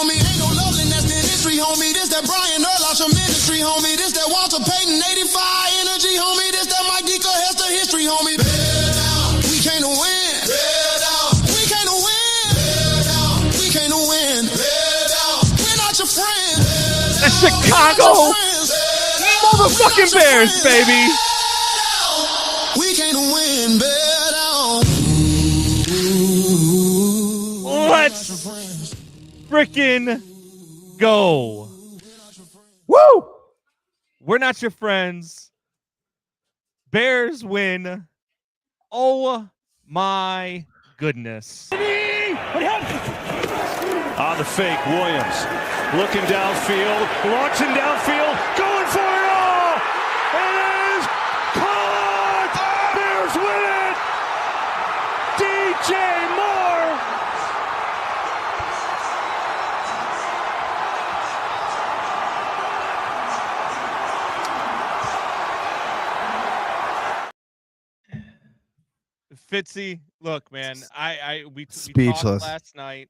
homie. Ain't no love in that history, homie. This that Brian Urlacher ministry, homie. This that Walter Payton 85 energy, homie. This that Mike Ditka Hester history, homie. Bear down. We can't win. Bear down. We can't win. Bear down. We can't win. Bear down. We're not your friends. The Chicago motherfucking Bears, baby. We can't win. Bear down. Let's freaking go. Woo! We're not your friends. Bears win. Oh my goodness. On the fake, Williams looking downfield, launching downfield, going for it all. It is caught. Bears win it. DJ Moore. Fitzy, look, man, we Speechless. talked last night.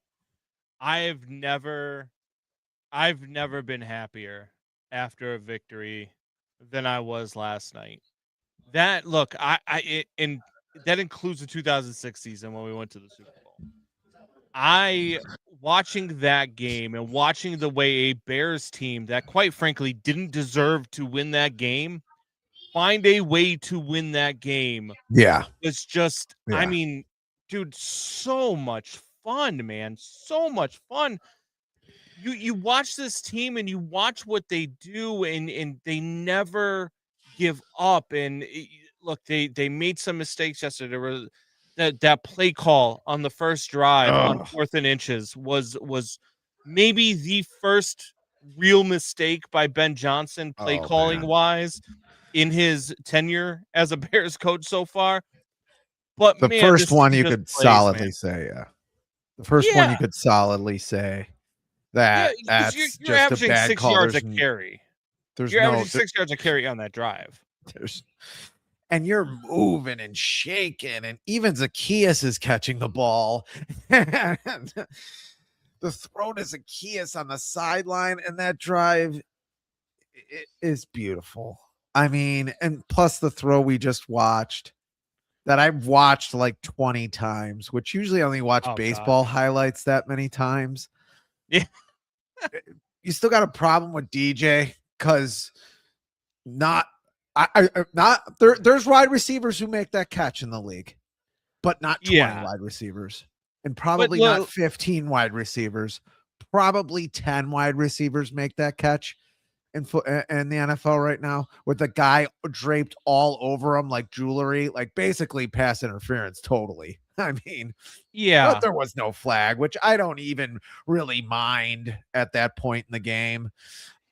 I've never been happier after a victory than I was last night. That look, and that includes the 2006 season when we went to the Super Bowl. Watching that game and watching the way a Bears team that quite frankly didn't deserve to win that game find a way to win that game. Yeah. It's just, Yeah. I mean, dude, so much fun, man. So much fun. You watch this team and you watch what they do, and they never give up. And look, they made some mistakes yesterday. There was that play call on the first drive on 4th and inches was maybe the first real mistake by Ben Johnson play calling wise in his tenure as a Bears coach so far. But the man, first one you just could plays, solidly man. say, yeah. The first one you could solidly say that that's you're just averaging a bad 6 call. yards a There's carry. There's You're no averaging 6 yards a carry on that drive. and you're moving and shaking, and even Zacchaeus is catching the ball. And the throw to Zacchaeus on the sideline and that drive is beautiful. I mean, and plus the throw we just watched that I've watched like 20 times, which usually only watch baseball highlights that many times. Yeah. You still got a problem with DJ because there's wide receivers who make that catch in the league, but not 20 wide receivers, and probably not 15 wide receivers. Probably 10 wide receivers make that catch in the NFL right now, with the guy draped all over him like jewelry, like basically pass interference. Totally. I mean, but there was no flag, which I don't even really mind at that point in the game.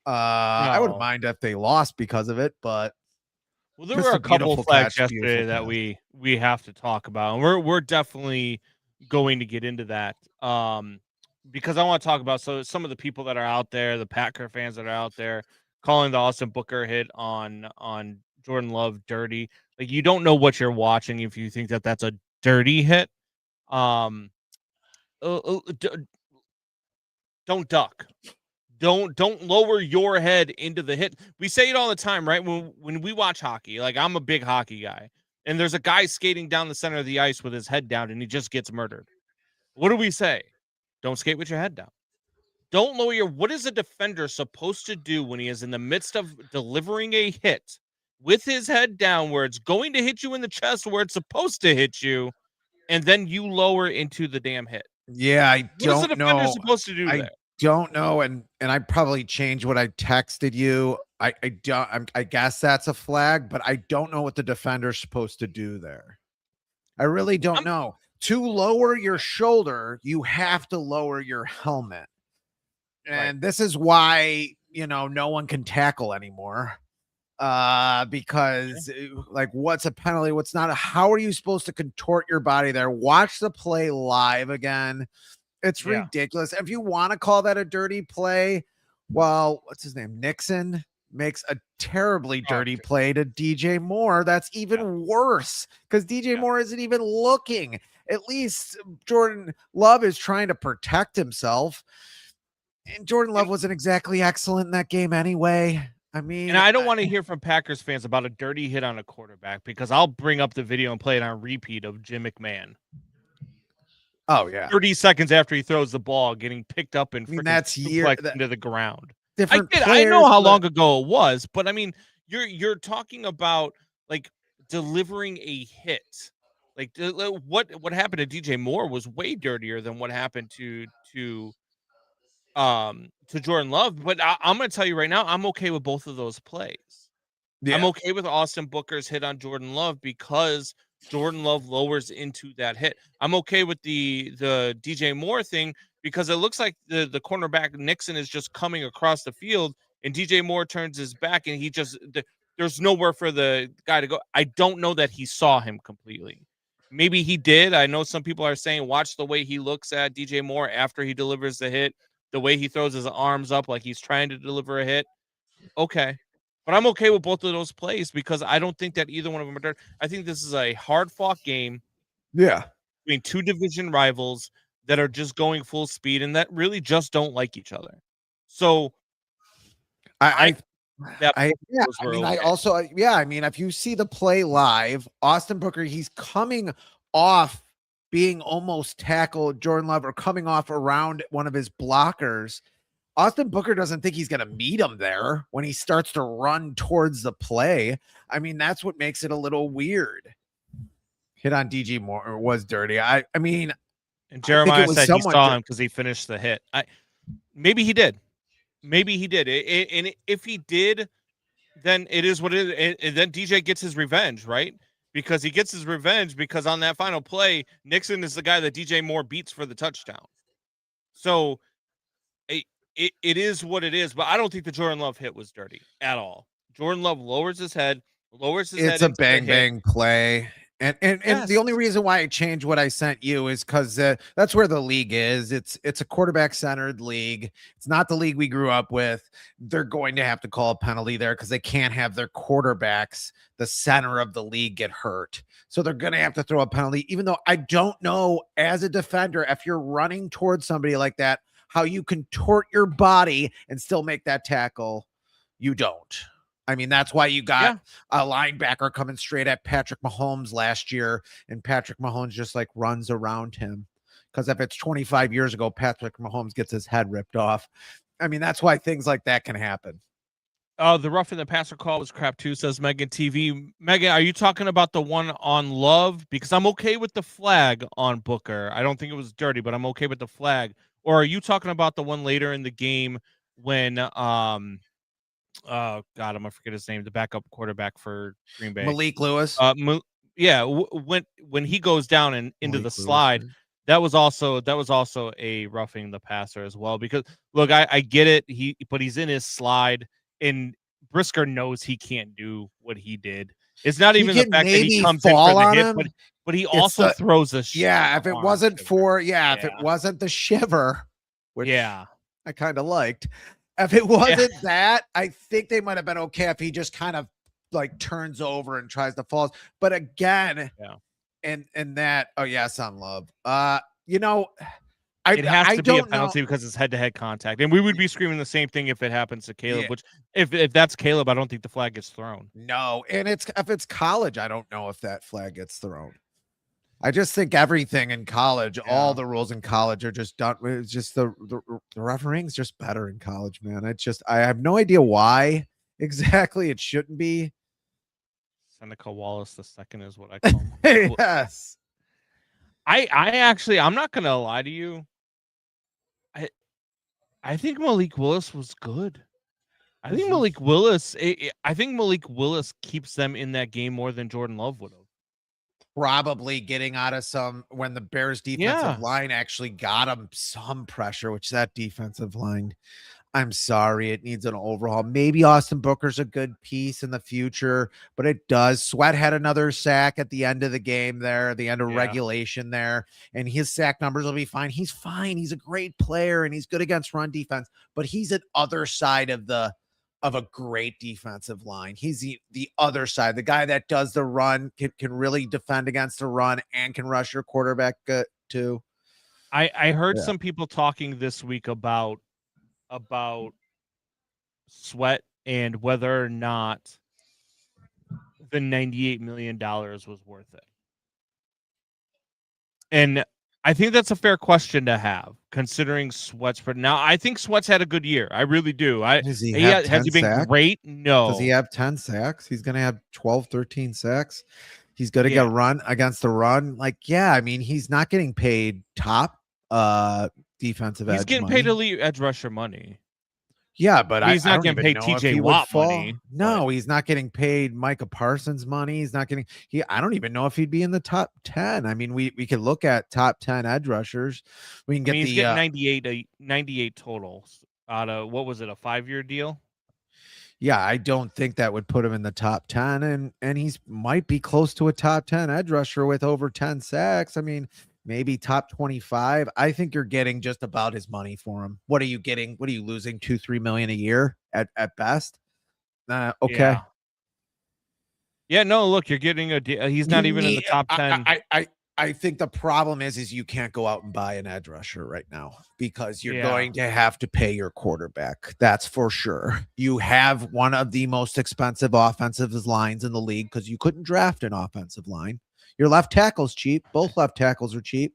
I wouldn't mind if they lost because of it, but there were a couple of flags yesterday that we have to talk about, and we're definitely going to get into that. Because I want to talk about some of the people that are out there, the Packer fans that are out there calling the Austin Booker hit on Jordan Love dirty. Like, you don't know what you're watching if you think that that's a dirty hit. Don't duck. Don't lower your head into the hit. We say it all the time, right? When we watch hockey, like, I'm a big hockey guy, and there's a guy skating down the center of the ice with his head down and he just gets murdered. What do we say? Don't skate with your head down. Don't lower your... What is a defender supposed to do when he is in the midst of delivering a hit with his head down where it's going to hit you in the chest where it's supposed to hit you, and then you lower into the damn hit? Yeah, I don't know. What is a defender supposed to do there? Don't know, and I probably changed what I texted you. I guess that's a flag, but I don't know what the defender's supposed to do there. I really don't know. To lower your shoulder, you have to lower your helmet. And this is why, no one can tackle anymore. Because like, what's a penalty? What's not? How are you supposed to contort your body there? Watch the play live again. It's ridiculous. If you want to call that a dirty play, well, what's his name? Nixon makes a terribly dirty play to DJ Moore. That's even worse because DJ Moore isn't even looking. At least Jordan Love is trying to protect himself. And Jordan Love wasn't exactly excellent in that game anyway. I mean, and I don't want to hear from Packers fans about a dirty hit on a quarterback because I'll bring up the video and play it on repeat of Jim McMahon. Oh yeah, 30 seconds after he throws the ball, getting picked up and that's into the ground. Different. I know how long ago it was, but I mean, you're talking about like delivering a hit. Like what happened to DJ Moore was way dirtier than what happened to Jordan Love. But I'm going to tell you right now, I'm okay with both of those plays. Yeah. I'm okay with Austin Booker's hit on Jordan Love because Jordan Love lowers into that hit. I'm okay with the DJ Moore thing because it looks like the cornerback Nixon is just coming across the field and DJ Moore turns his back and there's nowhere for the guy to go. I don't know that he saw him completely. Maybe he did. I know some people are saying watch the way he looks at DJ Moore after he delivers the hit, the way he throws his arms up like he's trying to deliver a hit. Okay. But I'm okay with both of those plays because I don't think that either one of them are dirty. I think this is a hard-fought game. Yeah. Between two division rivals that are just going full speed and that really just don't like each other. So I mean, if you see the play live, Austin Booker, he's coming off being almost tackled Jordan Love or coming off around one of his blockers. Austin Booker doesn't think he's going to meet him there when he starts to run towards the play. I mean, that's what makes it a little weird. Hit on DJ Moore was dirty. I mean, and Jeremiah said he saw him because he finished the hit. Maybe he did. Maybe he did. And if he did, then it is what it is. And then DJ gets his revenge, right? Because he gets his revenge because on that final play, Nixon is the guy that DJ Moore beats for the touchdown. So it is what it is. But I don't think the Jordan Love hit was dirty at all. Jordan Love lowers his head. It's a bang play. And yes. The only reason why I changed what I sent you is because that's where the league is. It's a quarterback centered league. It's not the league we grew up with. They're going to have to call a penalty there because they can't have their quarterbacks, the center of the league, get hurt. So they're going to have to throw a penalty, even though I don't know as a defender, if you're running towards somebody like that, how you contort your body and still make that tackle. You don't. I mean, that's why you got a linebacker coming straight at Patrick Mahomes last year, and Patrick Mahomes just like runs around him. Because if it's 25 years ago, Patrick Mahomes gets his head ripped off. I mean, that's why things like that can happen. The roughing the passer call was crap too, says Megan TV. Megan, are you talking about the one on Love? Because I'm okay with the flag on Booker. I don't think it was dirty, but I'm okay with the flag. Or are you talking about the one later in the game when oh God, I'm gonna forget his name. The backup quarterback for Green Bay, Malik Lewis. When he goes down and into the slide, that was also a roughing the passer as well. Because look, I get it. But he's in his slide, and Brisker knows he can't do what he did. It's not even the fact that he comes in for the hit, but he also throws a if it wasn't for if it wasn't the shiver, which I kind of liked. If it wasn't that, I think they might have been okay if he just kind of like turns over and tries to fall. But again, and that, on Love. It has to be a penalty because it's head-to-head contact. And we would be screaming the same thing if it happens to Caleb, which if that's Caleb, I don't think the flag gets thrown. No, and if it's college, I don't know if that flag gets thrown. I just think everything in college, all the rules in college are just done. It's just the refereeing's just better in college, man. It's just, I have no idea why exactly it shouldn't be. Seneca Wallace the second is what I call him. Yes. I'm not going to lie to you. I think Malik Willis was good. I think Malik Willis keeps them in that game more than Jordan Love would have. Probably getting out of when the Bears defensive line actually got him some pressure, which that defensive line, I'm sorry, it needs an overhaul. Maybe Austin Booker's a good piece in the future, but it does. Sweat had another sack at the end of the game there, the end of regulation there, and his sack numbers will be fine. He's fine. He's a great player, and he's good against run defense, but he's at other side of a great defensive line. He's the other side, the guy that does the run, can really defend against the run and can rush your quarterback too. I heard some people talking this week about about Sweat and whether or not the $98 million was worth it. And I think that's a fair question to have, considering Sweat's. But now I think Sweat's had a good year. I really do. Does he have 10 has he been sacks? great? No. Does he have 10 sacks? He's going to have 12, 13 sacks. He's going to get run against the run. Like, yeah, I mean, he's not getting paid top defensive edge. He's getting paid elite edge rusher money. Yeah, but he's not getting paid TJ Watt money. No, he's not getting paid Micah Parsons money. He's not getting I don't even know if he'd be in the top 10. I mean, we could look at top 10 edge rushers. We can get he's getting 98 totals out of, what was it, a 5-year deal? Yeah, I don't think that would put him in the top 10, and he's might be close to a top 10 edge rusher with over 10 sacks. I mean, maybe top 25. I think you're getting just about his money for him. What are you getting? What are you losing? 2-3 million a year at best? Okay. Yeah, no, look, you're getting a deal. He's not even in the top 10. I think the problem is you can't go out and buy an edge rusher right now because you're going to have to pay your quarterback. That's for sure. You have one of the most expensive offensive lines in the league because you couldn't draft an offensive line. Your left tackle's cheap. Both left tackles are cheap.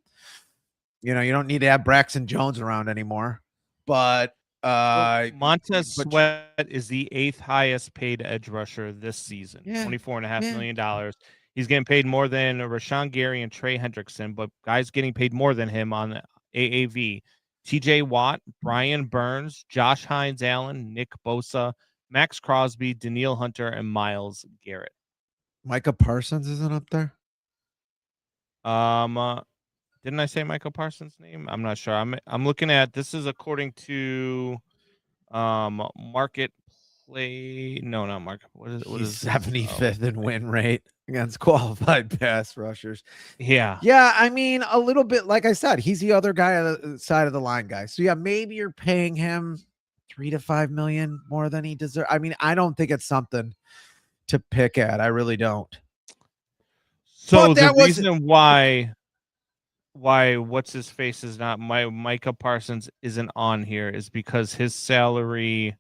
You know, you don't need to have Braxton Jones around anymore. But Montez Sweat is the 8th highest paid edge rusher this season. $24.5 million. He's getting paid more than Rashawn Gary and Trey Hendrickson, but guys getting paid more than him on the AAV. TJ Watt, Brian Burns, Josh Hines Allen, Nick Bosa, Max Crosby, Daniil Hunter, and Myles Garrett. Micah Parsons isn't up there? Didn't I say Michael Parsons' name? I'm not sure. I'm looking at, this is according to Market Play. No, not Market. What is 75th in win rate against qualified pass rushers. Yeah. Yeah, I mean, a little bit, like I said, he's the other guy on the side of the line guy. So yeah, maybe you're paying him 3 to 5 million more than he deserves. I mean, I don't think it's something to pick at. I really don't. So the reason why what's his face is not Micah Parsons isn't on here is because his salary.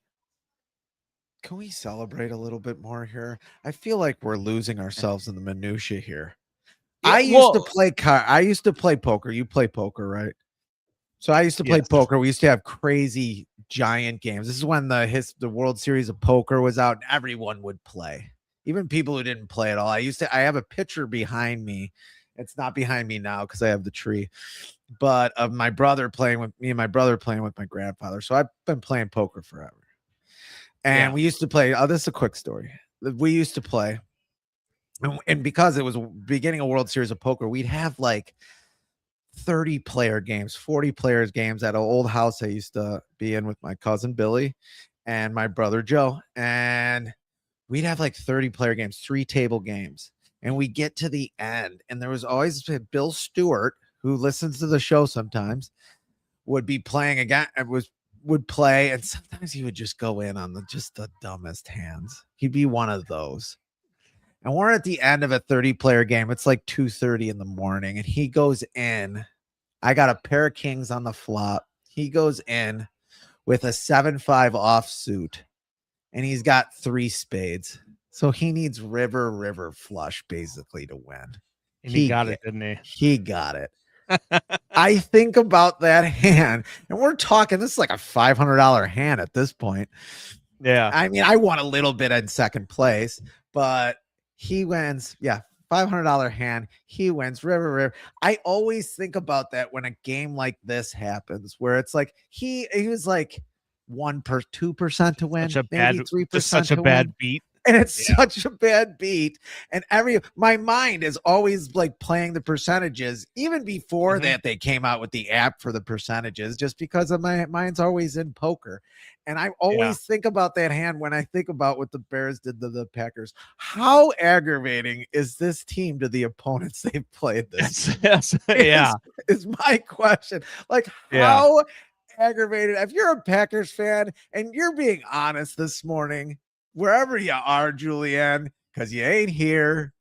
Can we celebrate a little bit more here? I feel like we're losing ourselves in the minutia here. Yeah, I used to play poker. You play poker, right? So I used to play poker. We used to have crazy giant games. This is when the World Series of Poker was out and everyone would play. Even people who didn't play at all. I have a picture behind me. It's not behind me now because I have the tree, but of my brother playing with me and my brother playing with my grandfather. So I've been playing poker forever. And we used to play. Oh, this is a quick story. We used to play. And because it was beginning of World Series of Poker, we'd have like 30 player games, 40 players games at an old house I used to be in with my cousin Billy and my brother Joe. And we'd have like 30 player games, 3 table games. And we get to the end. And there was always Bill Stewart, who listens to the show sometimes, would be playing again. Would play, and sometimes he would just go in on the dumbest hands. He'd be one of those. And we're at the end of a 30-player game. It's like 2:30 in the morning, and he goes in. I got a pair of kings on the flop. He goes in with a 7-5 offsuit, and he's got 3 spades. So he needs river flush basically to win. And he got it, didn't he? He got it. I think about that hand, and we're talking, this is like a $500 hand at this point. Yeah. I mean, I won a little bit in second place, but he wins. Yeah. $500 hand. He wins. River. I always think about that when a game like this happens, where it's like he was like 2% to win, maybe 3%. Such a bad beat. And it's such a bad beat. And my mind is always like playing the percentages. Even before that, they came out with the app for the percentages, just because of my mind's always in poker. And I always think about that hand when I think about what the Bears did to the Packers. How aggravating is this team to the opponents they've played this? Is my question. Like, how aggravated? If you're a Packers fan and you're being honest this morning, wherever you are, Julianne, because you ain't here,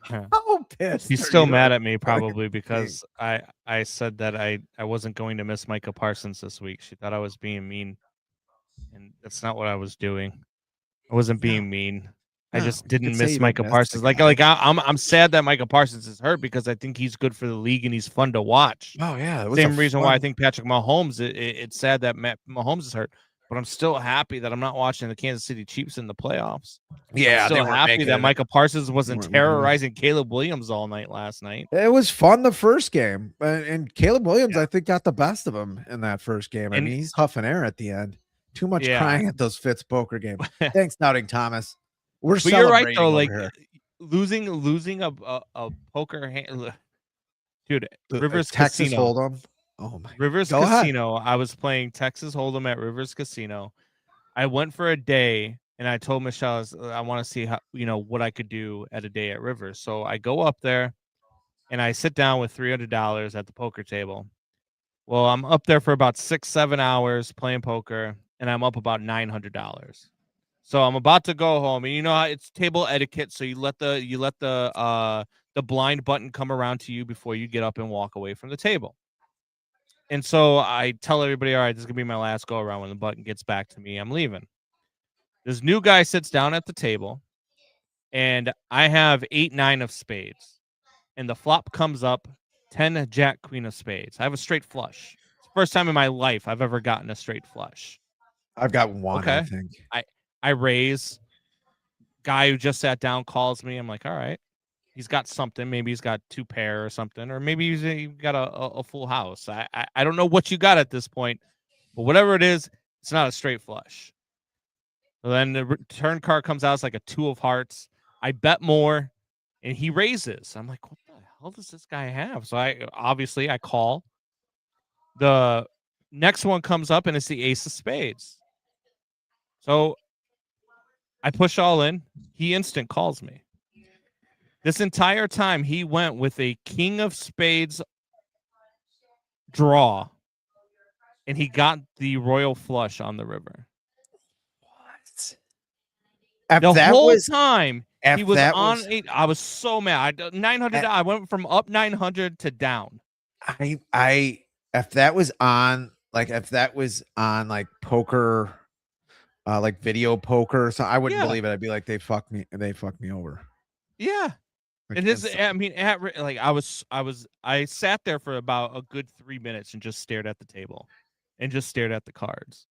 How pissed? He's still mad at me probably because I said that I wasn't going to miss Micah Parsons this week. She thought I was being mean, and that's not what I was doing. I wasn't being mean. I just didn't miss Micah Parsons. I'm sad that Micah Parsons is hurt because I think he's good for the league and he's fun to watch. Oh yeah, it was same reason why I think Patrick Mahomes. It's sad that Mahomes is hurt, but I'm still happy that I'm not watching the Kansas City Chiefs in the playoffs. Yeah, I'm still happy that Micah Parsons wasn't terrorizing Caleb Williams all night last night. It was fun the first game, and Caleb Williams, I think, got the best of him in that first game. I mean, he's huffing air at the end. Too much crying at those Fitz poker games. Thanks, Doubting Thomas. We're celebrating. You're right though. Like losing a poker hand, dude. Rivers Texas Casino. Hold'em. Oh my. Rivers Go Casino. ahead. I was playing Texas Hold'em at Rivers Casino. I went for a day, and I told Michelle I want to see how what I could do at a day at Rivers. So I go up there, and I sit down with $300 at the poker table. Well, I'm up there for about 6-7 hours playing poker, and I'm up about $900. So I'm about to go home, and it's table etiquette. So you let the blind button come around to you before you get up and walk away from the table. And so I tell everybody, all right, this is gonna be my last go around. When the button gets back to me, I'm leaving. This new guy sits down at the table, and I have 8-9 of spades, and the flop comes up 10 Jack Queen of spades. I have a straight flush. It's the first time in my life I've ever gotten a straight flush. I've got one. Okay. I think I raise. Guy who just sat down calls me. I'm like, all right, he's got something. Maybe he's got 2 pair or something, or maybe he's got a full house. I don't know what you got at this point, but whatever it is, it's not a straight flush. So then the return card comes out. It's like a 2 of hearts. I bet more, and he raises. I'm like, what the hell does this guy have? So I call. The next one comes up, and it's the ace of spades. So I push all in. He instant calls me. This entire time, he went with a king of spades draw, and he got the royal flush on the river. What? The whole time he was on 8. I was so mad. 900. I went from up 900 to down. If that was on like poker. Like video poker, so I wouldn't believe it. I'd be like, they fucked me over. Yeah, like, it is. I mean, I sat there for about a good 3 minutes and just stared at the table, and just stared at the cards.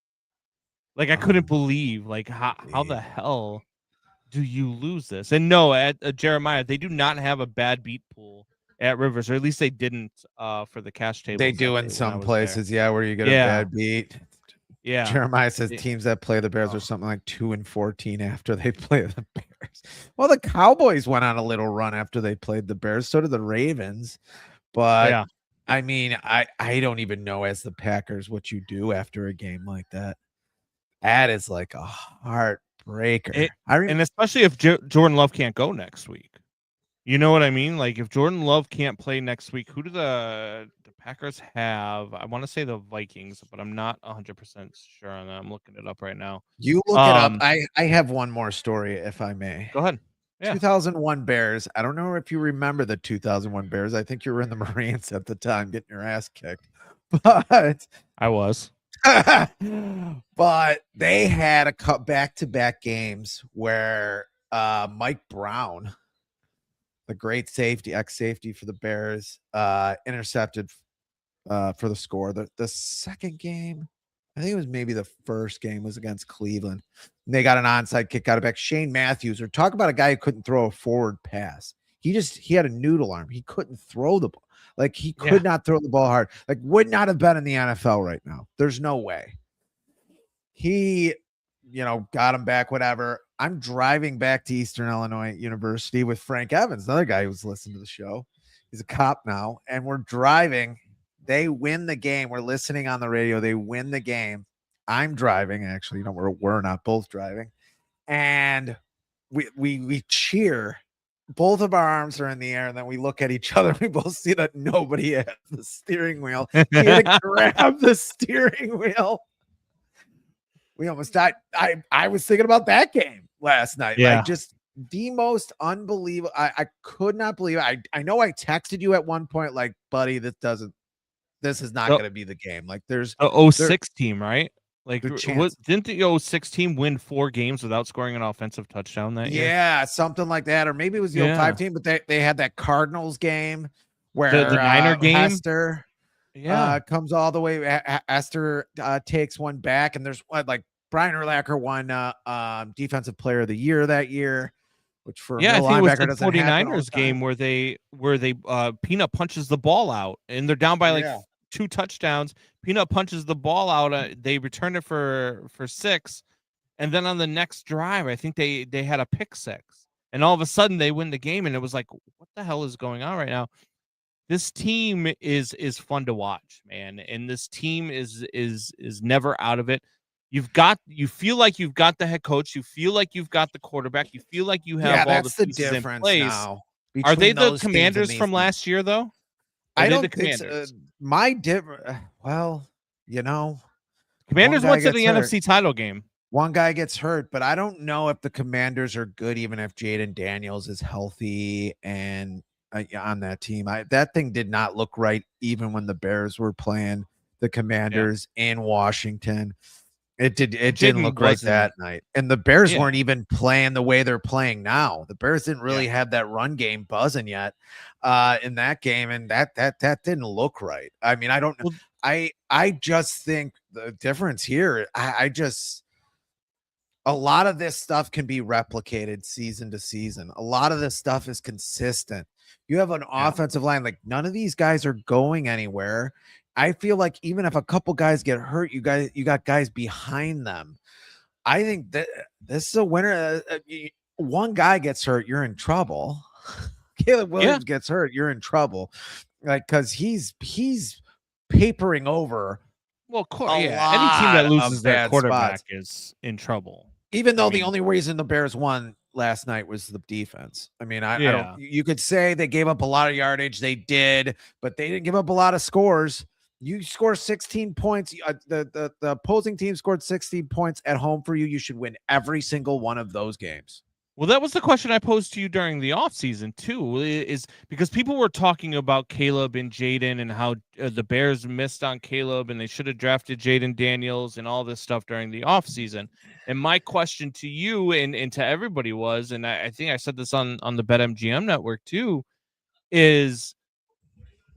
Like I couldn't believe, like how the hell do you lose this? And no, at Jeremiah, they do not have a bad beat pool at Rivers, or at least they didn't for the cash table. They do in some places, where you get a bad beat. Yeah, Jeremiah says teams that play the Bears are something like 2-14 after they play the Bears. Well, the Cowboys went on a little run after they played the Bears. So did the Ravens. But I mean, I don't even know as the Packers what you do after a game like that. That is like a heartbreaker. And especially if Jordan Love can't go next week. You know what I mean? Like if Jordan Love can't play next week, who do the Packers have? I want to say the Vikings, but I'm not 100% sure on that. I'm looking it up right now. You look it up. I have one more story, if I may. Go ahead. Yeah. 2001 Bears. I don't know if you remember the 2001 Bears. I think you were in the Marines at the time getting your ass kicked. But I was. But they had a back-to-back games where Mike Brown, the great safety, ex-safety for the Bears, intercepted for the score. The second game, I think it was maybe the first game, was against Cleveland. And they got an onside kick out of back. Shane Matthews, or talk about a guy who couldn't throw a forward pass. He had a noodle arm. He couldn't throw the ball. Like he could not throw the ball hard. Like would not have been in the NFL right now. There's no way. He, got him back, whatever. I'm driving back to Eastern Illinois University with Frank Evans, another guy who's listened to the show. He's a cop now. And we're driving. They win the game. We're listening on the radio. They win the game. I'm driving, actually. We're not both driving. And we cheer. Both of our arms are in the air, and then we look at each other. We both see that nobody has the steering wheel. He had to grab the steering wheel. We almost died. I was thinking about that game last night. Yeah. Like just the most unbelievable. I could not believe it. I know I texted you at one point, like, buddy, this is not going to be the game. Like, there's the 06 team, right? Like, what chance. didn't the 06 team win 4 games without scoring an offensive touchdown that year? Yeah, something like that. Or maybe it was the 05 team, but they had that Cardinals game where the Niner game. Hester comes all the way. Hester takes one back, and there's like Brian Urlacher won defensive player of the year that year, which for I think it was the doesn't 49ers game where they Peanut punches the ball out and they're down by like 2 touchdowns. Peanut punches the ball out. They return it for 6. And then on the next drive, I think they had a pick 6. And all of a sudden they win the game. And it was like, what the hell is going on right now? This team is fun to watch, man. And this team is never out of it. You feel like you've got the head coach. You feel like you've got the quarterback. You feel like you have all the pieces in place. Now. Are they the Commanders from last year, though? I don't think so. Well, Commanders went to the NFC title game. One guy gets hurt, but I don't know if the Commanders are good, even if Jaden Daniels is healthy and on that team. That thing did not look right, even when the Bears were playing the Commanders in Washington. It didn't look right that night. And the Bears weren't even playing the way they're playing now. The Bears didn't really have that run game buzzing yet in that game. And that didn't look right. I mean, I don't know. I just think the difference here, a lot of this stuff can be replicated season to season. A lot of this stuff is consistent. You have an offensive line, like none of these guys are going anywhere. I feel like even if a couple guys get hurt, you got guys behind them. I think that this is a winner. One guy gets hurt, you're in trouble. Caleb Williams gets hurt, you're in trouble. Like, because he's papering over. Well, of course, any team that loses their quarterback is in trouble. Even though the only reason the Bears won last night was the defense. I mean, I don't. You could say they gave up a lot of yardage. They did, but they didn't give up a lot of scores. You score 16 points. The opposing team scored 16 points at home for you. You should win every single one of those games. Well, that was the question I posed to you during the offseason, too, is because people were talking about Caleb and Jaden and how the Bears missed on Caleb and they should have drafted Jaden Daniels and all this stuff during the offseason. And my question to you and to everybody was, and I think I said this on the BetMGM network, too, is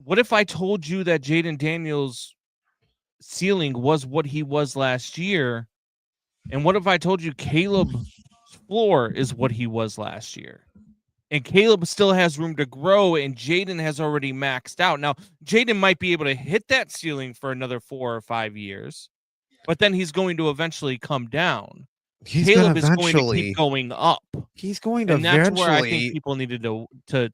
what if I told you that Jaden Daniels' ceiling was what he was last year? And what if I told you Caleb's floor is what he was last year? And Caleb still has room to grow, and Jaden has already maxed out. Now, Jaden might be able to hit that ceiling for another 4 or 5 years, but then he's going to eventually come down. Caleb is going to keep going up. He's going to, and that's where I think people needed to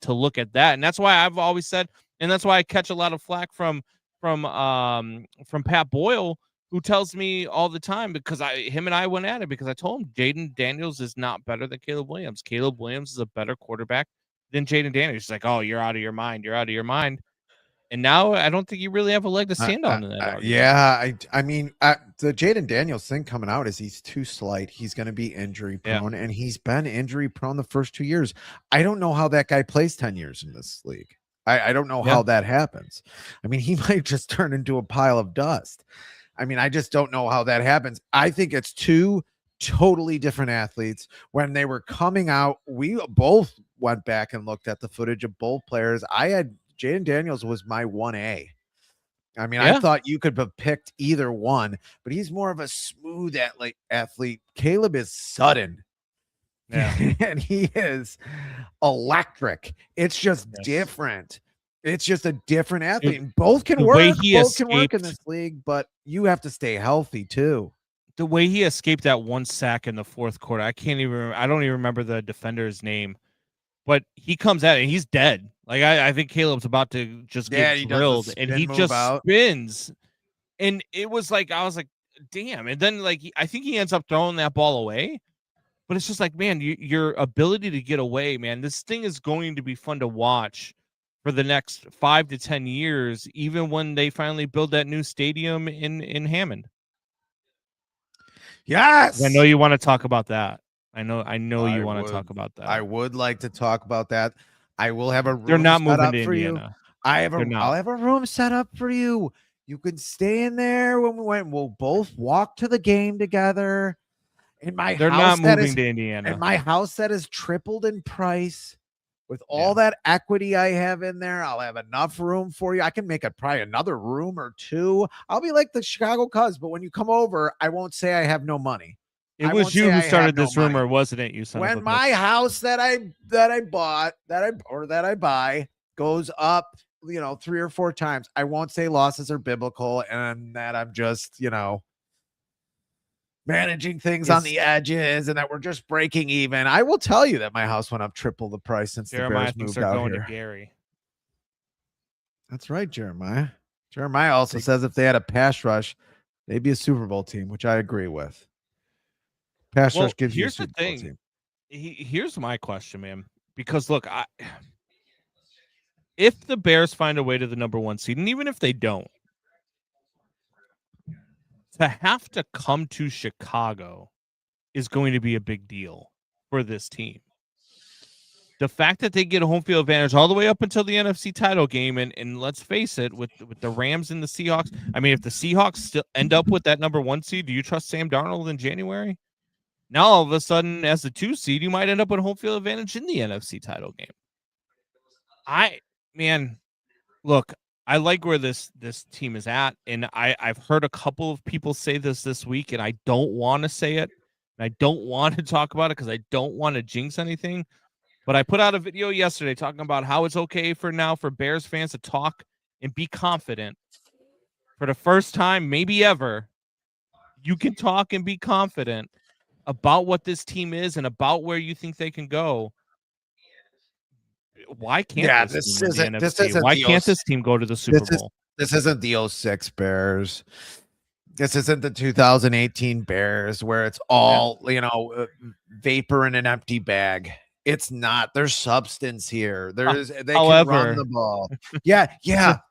look at that, and that's why I've always said, and that's why I catch a lot of flack from Pat Boyle, who tells me all the time, because him and I went at it, because I told him Jaden Daniels is not better than Caleb Williams. Caleb Williams is a better quarterback than Jaden Daniels. He's like, oh, you're out of your mind. You're out of your mind. And now I don't think you really have a leg to stand on in that argument. Yeah, I mean, the Jaden Daniels thing coming out is he's too slight. He's going to be injury prone, and he's been injury prone the first 2 years. I don't know how that guy plays 10 years in this league. I don't know how that happens. I mean, he might just turn into a pile of dust. I mean, I just don't know how that happens. I think it's two totally different athletes. When they were coming out, we both went back and looked at the footage of both players. I had Jaden Daniels was my 1A. I mean, I thought you could have picked either one, but he's more of a smooth athlete. Caleb is sudden. Yeah. And he is electric. It's just different. It's just a different athlete. And both can work. Both can work in this league, but you have to stay healthy too. The way he escaped that one sack in the fourth quarter, I don't even remember the defender's name, but he comes at it and he's dead. Like I think Caleb's about to just get drilled, and he just spins. And it was like, I was like, damn. And then I think he ends up throwing that ball away. But it's just like, man, your ability to get away, man, this thing is going to be fun to watch for the next 5 to 10 years, even when they finally build that new stadium in Hammond. Yes. I know you want to talk about that. I know you want to talk about that. I would like to talk about that. I will have a room They're not set moving up to for Indiana. you. I'll have a room set up for you. You can stay in there when we went. We'll both walk to the game together. They're not moving to Indiana. In my house that is tripled in price. With all that equity I have in there, I'll have enough room for you. I can make probably another room or two. I'll be like the Chicago Cubs, but when you come over, I won't say I have no money. It was you who started this rumor, wasn't it? You son of a bitch. When my house that I buy goes up, 3 or 4 times, I won't say losses are biblical and that I'm just, managing things on the edges and that we're just breaking even. I will tell you that my house went up triple the price since Jeremiah the Bears moved they're out going here. To Gary. That's right, Jeremiah. Jeremiah also says if they had a pass rush, they'd be a Super Bowl team, which I agree with. Pass rush gives you a Super Bowl team. Here's my question, man. Because look, if the Bears find a way to the number 1 seed, and even if they don't, to have to come to Chicago is going to be a big deal for this team. The fact that they get a home field advantage all the way up until the NFC title game, and let's face it, with the Rams and the Seahawks, I mean, if the Seahawks still end up with that number 1 seed, do you trust Sam Darnold in January? Now, all of a sudden, as the 2 seed, you might end up with a home field advantage in the NFC title game. Look, I like where this team is at, and I've heard a couple of people say this week, and I don't want to say it, and I don't want to talk about it because I don't want to jinx anything, but I put out a video yesterday talking about how it's okay for Bears fans to talk and be confident. For the first time, maybe ever, you can talk and be confident about what this team is and about where you think they can go. Why can't this team go to the Super Bowl? This isn't the 06 Bears. This isn't the 2018 Bears where it's all, vapor in an empty bag. It's not. There's substance here. They can run the ball. Yeah.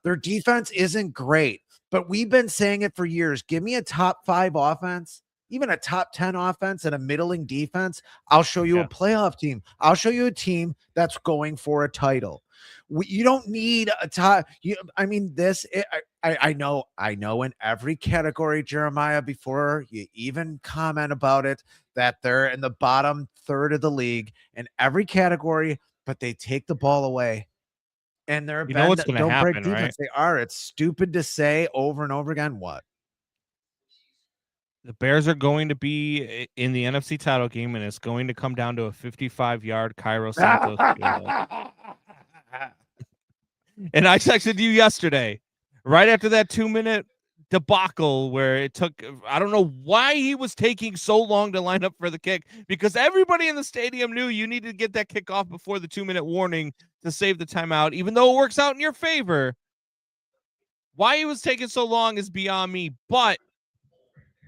Their defense isn't great, but we've been saying it for years. Give me a top 5 offense, even a top 10 offense and a middling defense. I'll show you a playoff team. I'll show you a team that's going for a title. You don't need a top. I know in every category, Jeremiah, before you even comment about it, that they're in the bottom third of the league in every category, but they take the ball away. And they're what's going to happen, break defense. Right? They are. It's stupid to say over and over again. What? The Bears are going to be in the NFC title game, and it's going to come down to a 55-yard Cairo Santos field goal. And I texted you yesterday, right after that 2-minute debacle where it took, I don't know why he was taking so long to line up for the kick, because everybody in the stadium knew you needed to get that kick off before the 2-minute warning to save the timeout, even though it works out in your favor. Why he was taking so long is beyond me, but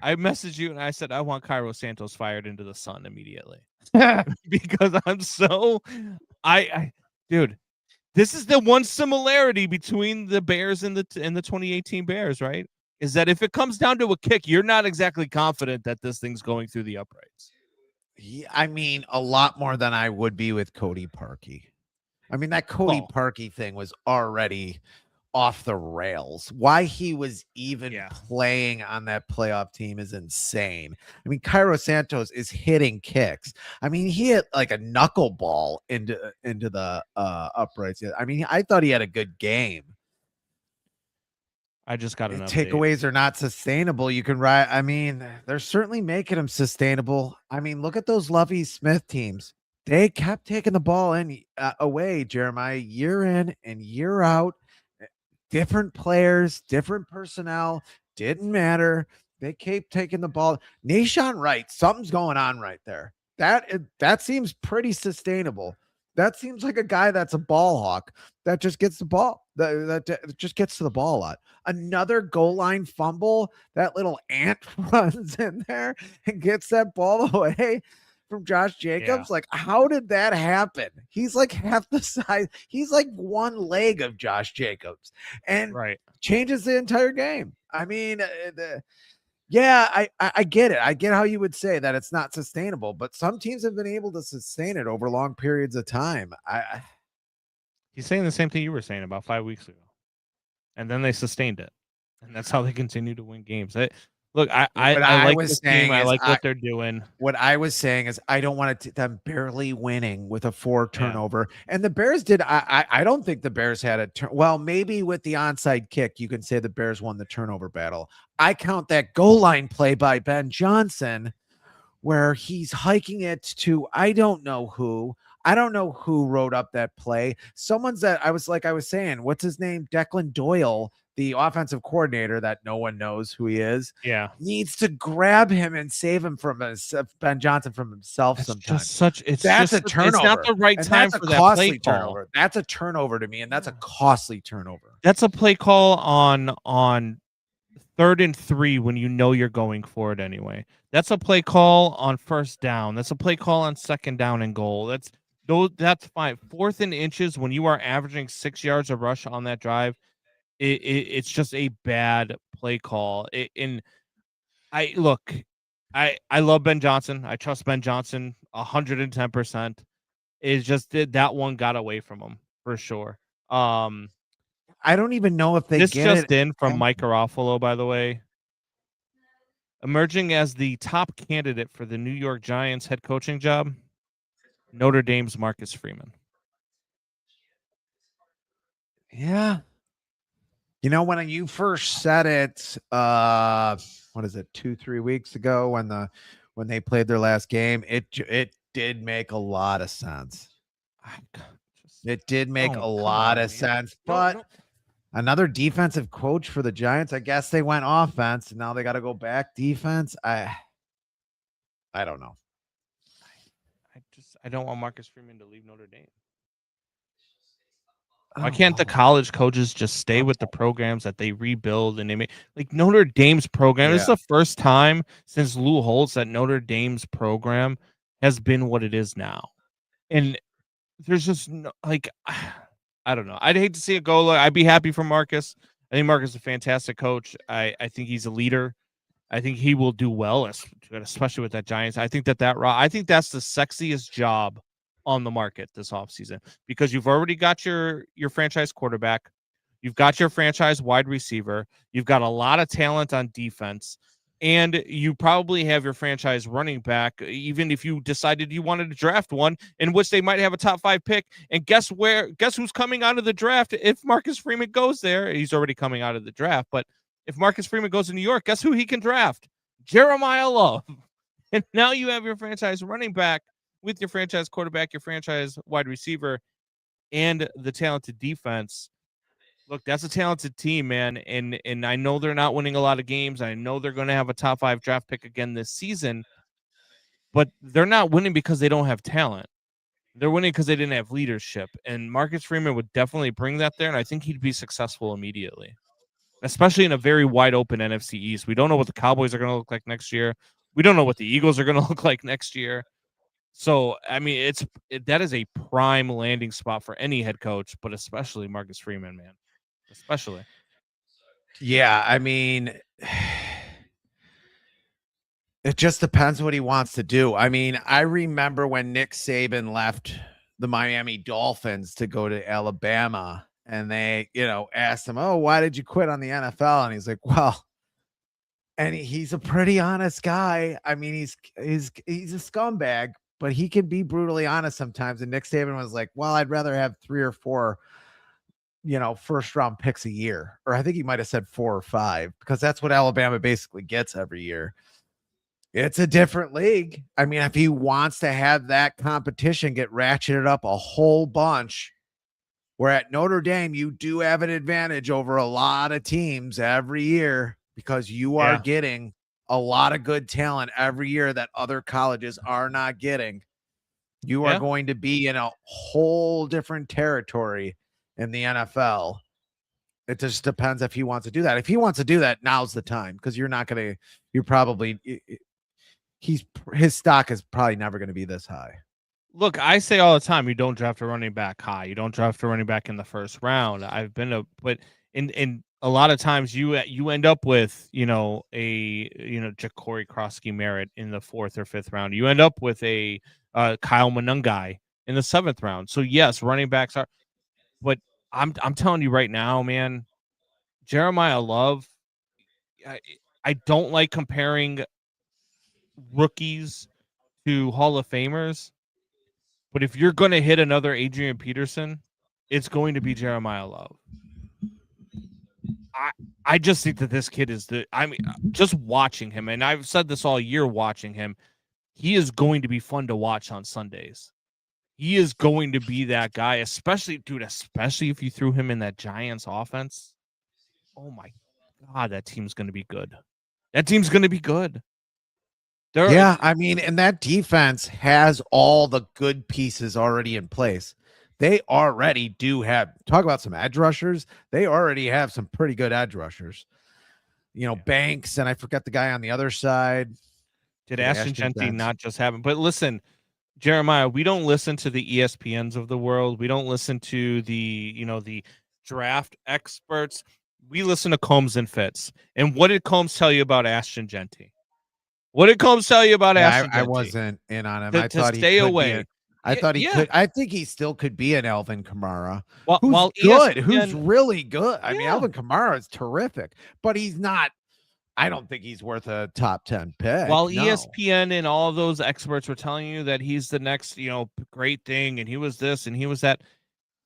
I messaged you and I said, I want Cairo Santos fired into the sun immediately. Because I'm so, dude, this is the one similarity between the Bears and the 2018 Bears, right? Is that if it comes down to a kick, you're not exactly confident that this thing's going through the uprights. Yeah, I mean, a lot more than I would be with Cody Parkey. I mean, that Cody Parkey thing was already off the rails. Why he was even playing on that playoff team is insane. I mean, Cairo Santos is hitting kicks. I mean, he hit like a knuckleball into the uprights. I mean, I thought he had a good game. I just got an update. Takeaways are not sustainable. You can ride. I mean, they're certainly making them sustainable. I mean, look at those Lovie Smith teams. They kept taking the ball away, Jeremiah, year in and year out. Different players, different personnel, didn't matter. They kept taking the ball. Nahshon Wright, something's going on right there. That seems pretty sustainable. That seems like a guy that's a ball hawk that just gets the ball, that just gets to the ball a lot. Another goal line fumble. That little ant runs in there and gets that ball away from Josh Jacobs. Like, how did that happen? He's like half the size. He's like one leg of Josh Jacobs and changes the entire game. I mean, Yeah, I get it. I get how you would say that it's not sustainable, but some teams have been able to sustain it over long periods of time. He's saying the same thing you were saying about 5 weeks ago, and then they sustained it, and that's how they continue to win games. Look, I like this team. I like what they're doing. What I was saying is I don't want them barely winning with a 4 turnover. Yeah. And the Bears did. I don't think the Bears had a turn. Well, maybe with the onside kick, you can say the Bears won the turnover battle. I count that goal line play by Ben Johnson where he's hiking it to I don't know who. I don't know who wrote up that play. Someone's that I was saying, what's his name? Declan Doyle, the offensive coordinator that no one knows who he is. Yeah. Needs to grab him and save him from Ben Johnson from himself sometimes. That's a turnover. It's not the right time for that play call. Turnover. That's a turnover to me, and that's a costly turnover. That's a play call on 3rd and 3 when you know you're going for it anyway. That's a play call on 1st down. That's a play call on 2nd down and goal. That's fine. 4th and inches when you are averaging 6 yards of rush on that drive, it's just a bad play call. I love Ben Johnson. I trust Ben Johnson 110%. It's just that one got away from him for sure. I don't even know if they this get just it. in from Mike Garofalo, by the way. Emerging as the top candidate for the New York Giants head coaching job, Notre Dame's Marcus Freeman. Yeah. You know, when you first said it, what is it, 2-3 weeks ago when they played their last game, it did make a lot of sense. It did make a lot of sense, but another defensive coach for the Giants. I guess they went offense, and now they got to go back defense. I don't know. I don't want Marcus Freeman to leave Notre Dame. Why can't the college coaches just stay with the programs that they rebuild and they make? Like Notre Dame's program, This is the first time since Lou Holtz that Notre Dame's program has been what it is now. And there's just no, like, I don't know. I'd hate to see it go. I'd be happy for Marcus. I think Marcus is a fantastic coach. I think he's a leader. I think he will do well, especially with that Giants. I think I think that's the sexiest job on the market this offseason because you've already got your franchise quarterback. You've got your franchise wide receiver. You've got a lot of talent on defense. And you probably have your franchise running back, even if you decided you wanted to draft one in which they might have a top 5 pick. And guess who's coming out of the draft? If Marcus Freeman goes there, he's already coming out of the draft. But if Marcus Freeman goes to New York, guess who he can draft? Jeremiah Love. And now you have your franchise running back with your franchise quarterback, your franchise wide receiver, and the talented defense. Look, that's a talented team, man, and I know they're not winning a lot of games. I know they're going to have a top 5 draft pick again this season, but they're not winning because they don't have talent. They're winning because they didn't have leadership, and Marcus Freeman would definitely bring that there, and I think he'd be successful immediately, especially in a very wide-open NFC East. We don't know what the Cowboys are going to look like next year. We don't know what the Eagles are going to look like next year. So, I mean, that is a prime landing spot for any head coach, but especially Marcus Freeman, man. Especially. Yeah, I mean, it just depends what he wants to do. I mean, I remember when Nick Saban left the Miami Dolphins to go to Alabama and they, asked him, "Oh, why did you quit on the NFL?" And he's like, "Well," and he's a pretty honest guy. I mean, he's a scumbag, but he can be brutally honest sometimes. And Nick Saban was like, "Well, I'd rather have 3 or 4 first round picks a year," or I think he might have said 4 or 5 because that's what Alabama basically gets every year. It's a different league. I mean, if he wants to have that competition get ratcheted up a whole bunch, where at Notre Dame, you do have an advantage over a lot of teams every year because you are getting a lot of good talent every year that other colleges are not getting. You are going to be in a whole different territory in the NFL. It just depends if he wants to do that. If he wants to do that, now's the time because his stock is probably never going to be this high. Look, I say all the time, you don't draft a running back high. You don't draft a running back in the first round. But in a lot of times you end up with, Ja'Cory Krosky-Merritt in the 4th or 5th round. You end up with a Kyle Monungai in the 7th round. So yes, running backs are, but I'm telling you right now, man, Jeremiah Love, I don't like comparing rookies to Hall of Famers, but if you're going to hit another Adrian Peterson, it's going to be Jeremiah Love. I just think that this kid is just watching him, and I've said this all year watching him, he is going to be fun to watch on Sundays. He is going to be that guy, especially if you threw him in that Giants offense. Oh my God, that team's going to be good. That team's going to be good. I mean, and that defense has all the good pieces already in place. They already do have, talk about some edge rushers. They already have some pretty good edge rushers. Banks, and I forget the guy on the other side. Did Ashton Jeanty not just have him? But listen, Jeremiah, we don't listen to the ESPNs of the world. We don't listen to the draft experts. We listen to Combs and Fitz. And what did Combs tell you about Ashton Jeanty? What did Combs tell you about Ashton Jeanty? I wasn't in on him. I thought he stay away. I thought he could. I think he still could be an Alvin Kamara. Who's good? Who's really good? I mean, Alvin Kamara is terrific, but he's not. I don't think he's worth a top 10 pick. While ESPN and all of those experts were telling you that he's the next, great thing, and he was this and he was that,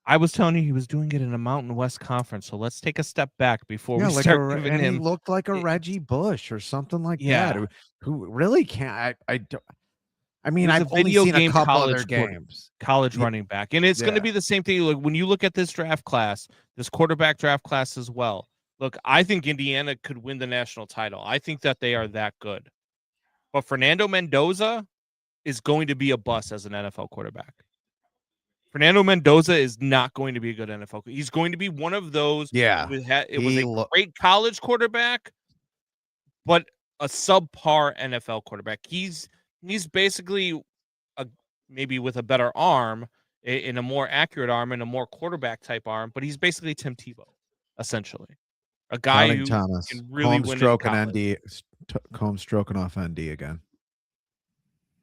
I was telling you he was doing it in a Mountain West Conference. So let's take a step back before we start giving him. He looked like a Reggie Bush or something like that. Who really can't. I mean, I've only seen a couple of their games. College running back. And it's going to be the same thing. Like when you look at this draft class, this quarterback draft class as well. Look, I think Indiana could win the national title. I think that they are that good. But Fernando Mendoza is going to be a bust as an NFL quarterback. Fernando Mendoza is not going to be a good NFL. He's going to be one of those. Yeah. It was a great college quarterback, but a subpar NFL quarterback. He's basically maybe with a better arm, in a more accurate arm, and a more quarterback type arm, but he's basically Tim Tebow, essentially. A guy who Thomas. can really win in college. Combs stroking off ND again.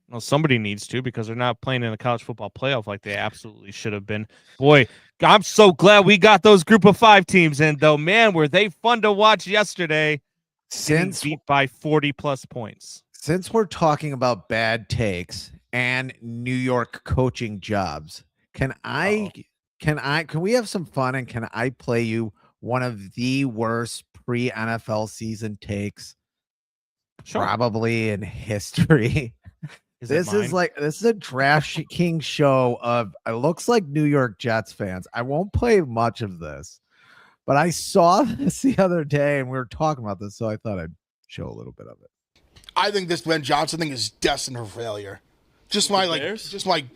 Well, somebody needs to, because they're not playing in a college football playoff like they absolutely should have been. Boy, I'm so glad we got those group of 5 teams in, though. Man, were they fun to watch yesterday. Since beat by 40+ points. Since we're talking about bad takes and New York coaching jobs, can we have some fun, and can I play you one of the worst pre-NFL season takes probably in history? This is a Draft King show of, it looks like New York Jets fans. I won't play much of this, but I saw this the other day and we were talking about this, so I thought I'd show a little bit of it. I think this Ben Johnson thing is destined for failure. Just my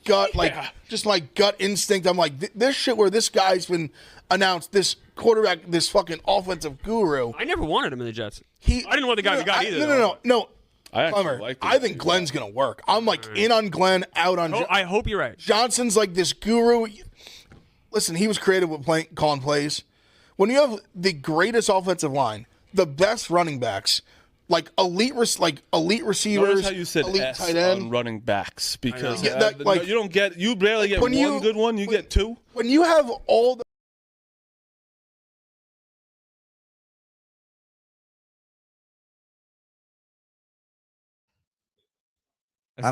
gut instinct. I'm like, this shit where this guy's been announced, this quarterback, this fucking offensive guru. I never wanted him in the Jets. I didn't want the guy we got either. No. I think Glenn's going to work. I'm like in on Glenn, out on I hope you're right. Johnson's like this guru. Listen, he was creative with calling plays. When you have the greatest offensive line, the best running backs, like elite receivers, notice how you said elite S tight end on running backs, because you barely get one good one. You get 2. When you have all the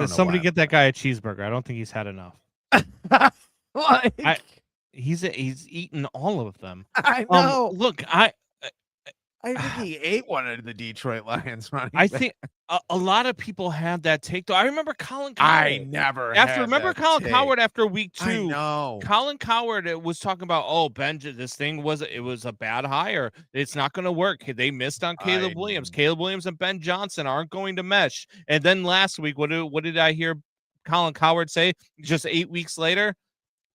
somebody get that guy a cheeseburger. I don't think he's had enough. He's eaten all of them. I know. Look, I think he ate one of the Detroit Lions running I back. think a lot of people had that take, though. I remember Colin Cowherd. I never Remember Colin Cowherd after week 2? I know. Colin Cowherd was talking about, Ben, this thing was a bad hire. It's not going to work. They missed on Caleb Williams. Caleb Williams and Ben Johnson aren't going to mesh. And then last week, what did I hear Colin Cowherd say? Just 8 weeks later,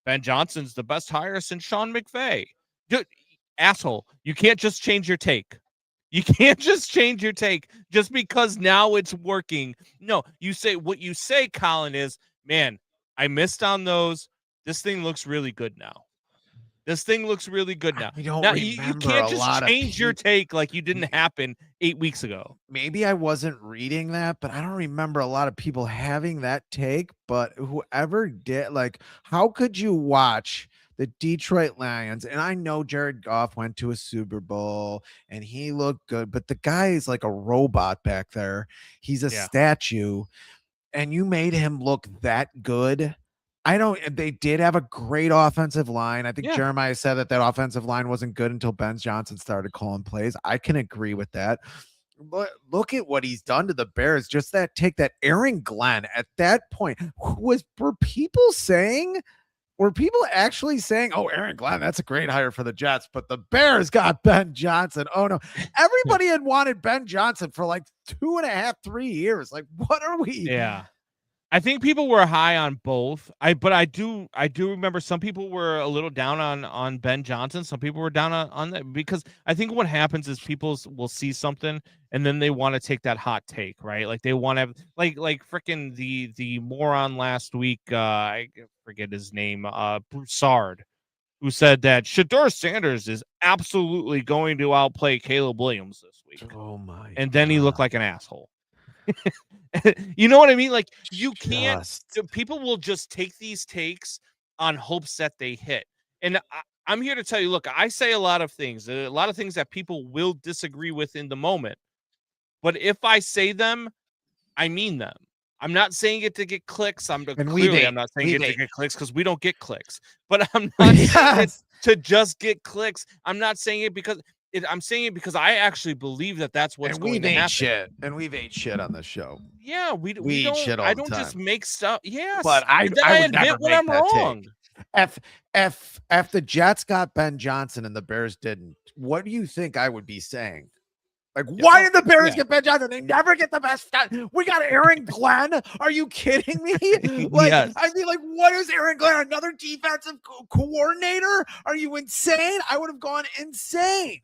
Ben Johnson's the best hire since Sean McVay. Asshole, you can't just change your take. You can't just change your take just because now it's working. No, what you say, Colin, is, man, I missed on those. This thing looks really good now. This thing looks really good now. You remember can't a just lot of change your take like you didn't happen 8 weeks ago. Maybe I wasn't reading that, but I don't remember a lot of people having that take. But whoever did, like, how could you watch the Detroit Lions? And I know Jared Goff went to a Super Bowl and he looked good, but the guy is like a robot back there. He's a statue, and you made him look that good. They did have a great offensive line. I think Jeremiah said that offensive line wasn't good until Ben Johnson started calling plays. I can agree with that. But look at what he's done to the Bears. Just that take that Aaron Glenn at that point were people actually saying, oh, Aaron Glenn, that's a great hire for the Jets, but the Bears got Ben Johnson. Oh no. Everybody had wanted Ben Johnson for like 2.5, 3 years. Like, what are we? Yeah. I think people were high on both. But I do remember some people were a little down on Ben Johnson. Some people were down on that, because I think what happens is people will see something and then they want to take that hot take, right? Like they want to have like freaking the moron last week. I forget his name, Broussard, who said that Shedeur Sanders is absolutely going to outplay Caleb Williams this week. Oh my! And then he looked like an asshole. You know what I mean? Like, you can't. People will just take these takes on hopes that they hit. And I'm here to tell you, look, I say a lot of things that people will disagree with in the moment. But if I say them, I mean them. I'm not saying it to get clicks. I'm not saying it to get clicks because we don't get clicks. But I'm not saying it to just get clicks. I'm not saying it because I'm saying it because I actually believe that that's what's going to happen. And we've ate shit on this show. Yeah, we eat don't. Shit all I the don't time. just make stuff. Yes, but I would never when I'm wrong. If the Jets got Ben Johnson and the Bears didn't, what do you think I would be saying? Like, why did the Bears get Ben Johnson? They never get the best. We got Aaron Glenn. Are you kidding me? Like, yes. I'd be like, what is Aaron Glenn? Another defensive coordinator? Are you insane? I would have gone insane.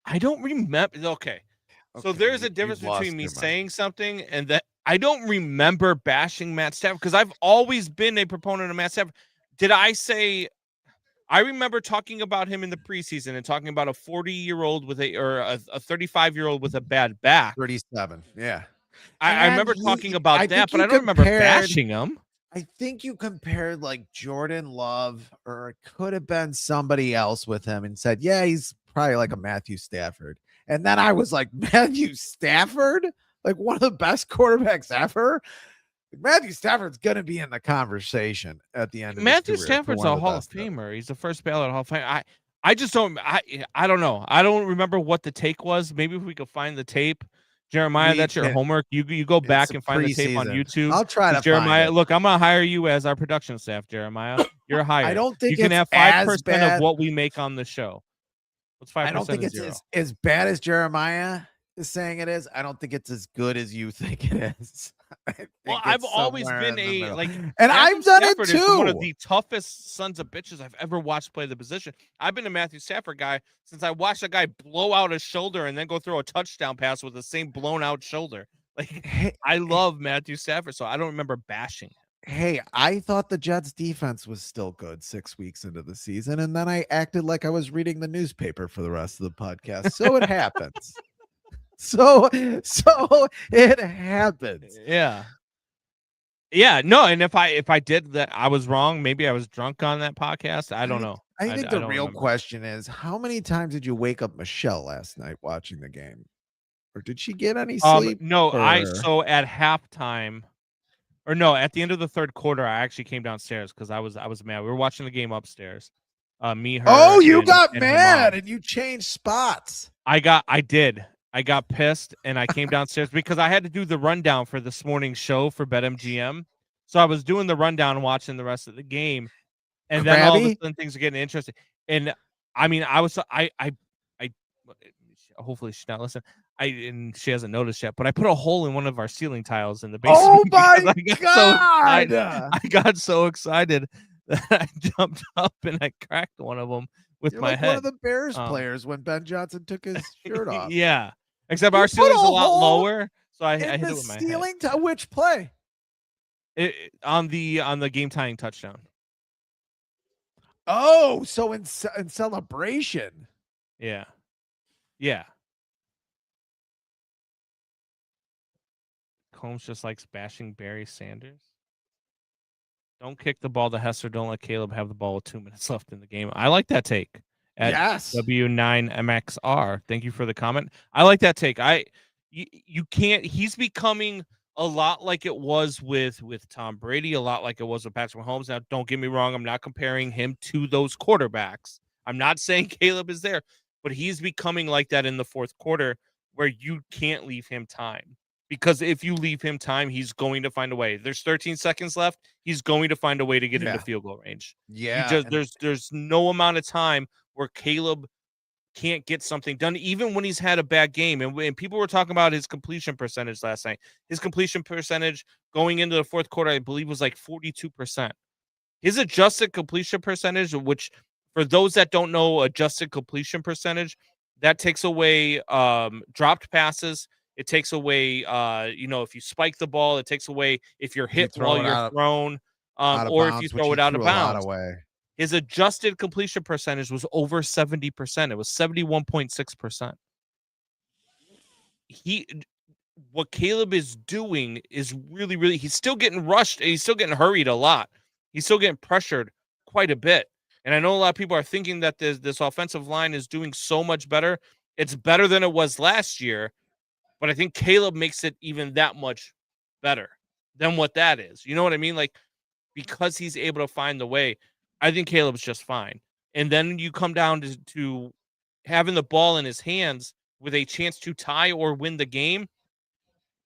I don't remember. Okay. So there's a difference between me saying something and that I don't remember bashing Matt Stafford, because I've always been a proponent of Matt Stafford. Did I say? I remember talking about him in the preseason and talking about a 40-year-old with a 35-year-old with a bad back. 37. Yeah. I remember talking about that, but I don't remember bashing him. I think you compared like Jordan Love, or it could have been somebody else with him, and said, yeah, he's probably like a Matthew Stafford. And then I was like, Matthew Stafford? Like one of the best quarterbacks ever? Matthew Stafford's going to be in the conversation at the end of Matthew Stafford's a Hall of Famer. He's the first ballot Hall of Fame. I just don't I don't know. I don't remember what the take was. Maybe if we could find the tape. Jeremiah, that's your homework. You go back and find the tape on YouTube. I'll try to Jeremiah, find it. Look, I'm going to hire you as our production staff, Jeremiah. You're hired. I don't think you can have 5% of what we make on the show. What's 5%? I don't think it's as bad as Jeremiah is saying it is. I don't think it's as good as you think it is. Well, I've always been and I've done it too. Is one of the toughest sons of bitches I've ever watched play the position. I've been a Matthew Stafford guy since I watched a guy blow out his shoulder and then go throw a touchdown pass with the same blown out shoulder. Like, I love Matthew Stafford, so I don't remember bashing him. Hey, I thought the Jets defense was still good 6 weeks into the season, and then I acted like I was reading the newspaper for the rest of the podcast. So it happens. So it happens. Yeah, no, and if I did that, I was wrong. Maybe I was drunk on that podcast. I don't know. I think the real question is, how many times did you wake up Michelle last night watching the game? Or did she get any sleep? No, so at halftime, or no, at the end of the third quarter, I actually came downstairs because I was mad. We were watching the game upstairs. Me, her. Oh, you got mad and you changed spots. I did. I got pissed and I came downstairs because I had to do the rundown for this morning's show for BetMGM. So I was doing the rundown and watching the rest of the game. And then all of a sudden things are getting interesting. And I mean, I hopefully she's not listening. And she hasn't noticed yet, but I put a hole in one of our ceiling tiles in the basement. Oh my God. I got so excited that I jumped up and I cracked one of them with my head. One of the Bears players when Ben Johnson took his shirt off. Yeah. Except our ceiling's a lot lower, so I hit it with my head. Which play? On the game tying touchdown. Oh, so in celebration. Yeah. Combs just likes bashing Barry Sanders. Don't kick the ball to Hester. Don't let Caleb have the ball with 2 minutes left in the game. I like that take. Yes. W9MXR. Thank you for the comment. I like that take. You can't. He's becoming a lot like it was with Tom Brady, a lot like it was with Patrick Mahomes. Now, don't get me wrong. I'm not comparing him to those quarterbacks. I'm not saying Caleb is there, but he's becoming like that in the fourth quarter where you can't leave him time. Because if you leave him time, he's going to find a way. There's 13 seconds left. He's going to find a way to get into field goal range. Yeah. There's no amount of time where Caleb can't get something done, even when he's had a bad game. And people were talking about his completion percentage last night. His completion percentage going into the fourth quarter, I believe, was like 42%. His adjusted completion percentage, which for those that don't know, adjusted completion percentage, that takes away dropped passes. It takes away, if you spike the ball, it takes away if you're hit while you're thrown, or if you throw it out of bounds. His adjusted completion percentage was over 70%. It was 71.6%. What Caleb is doing is really, really, he's still getting rushed. And he's still getting hurried a lot. He's still getting pressured quite a bit. And I know a lot of people are thinking that this offensive line is doing so much better. It's better than it was last year. But I think Caleb makes it even that much better than what that is. You know what I mean? Like, because he's able to find the way, I think Caleb's just fine. And then you come down to having the ball in his hands with a chance to tie or win the game.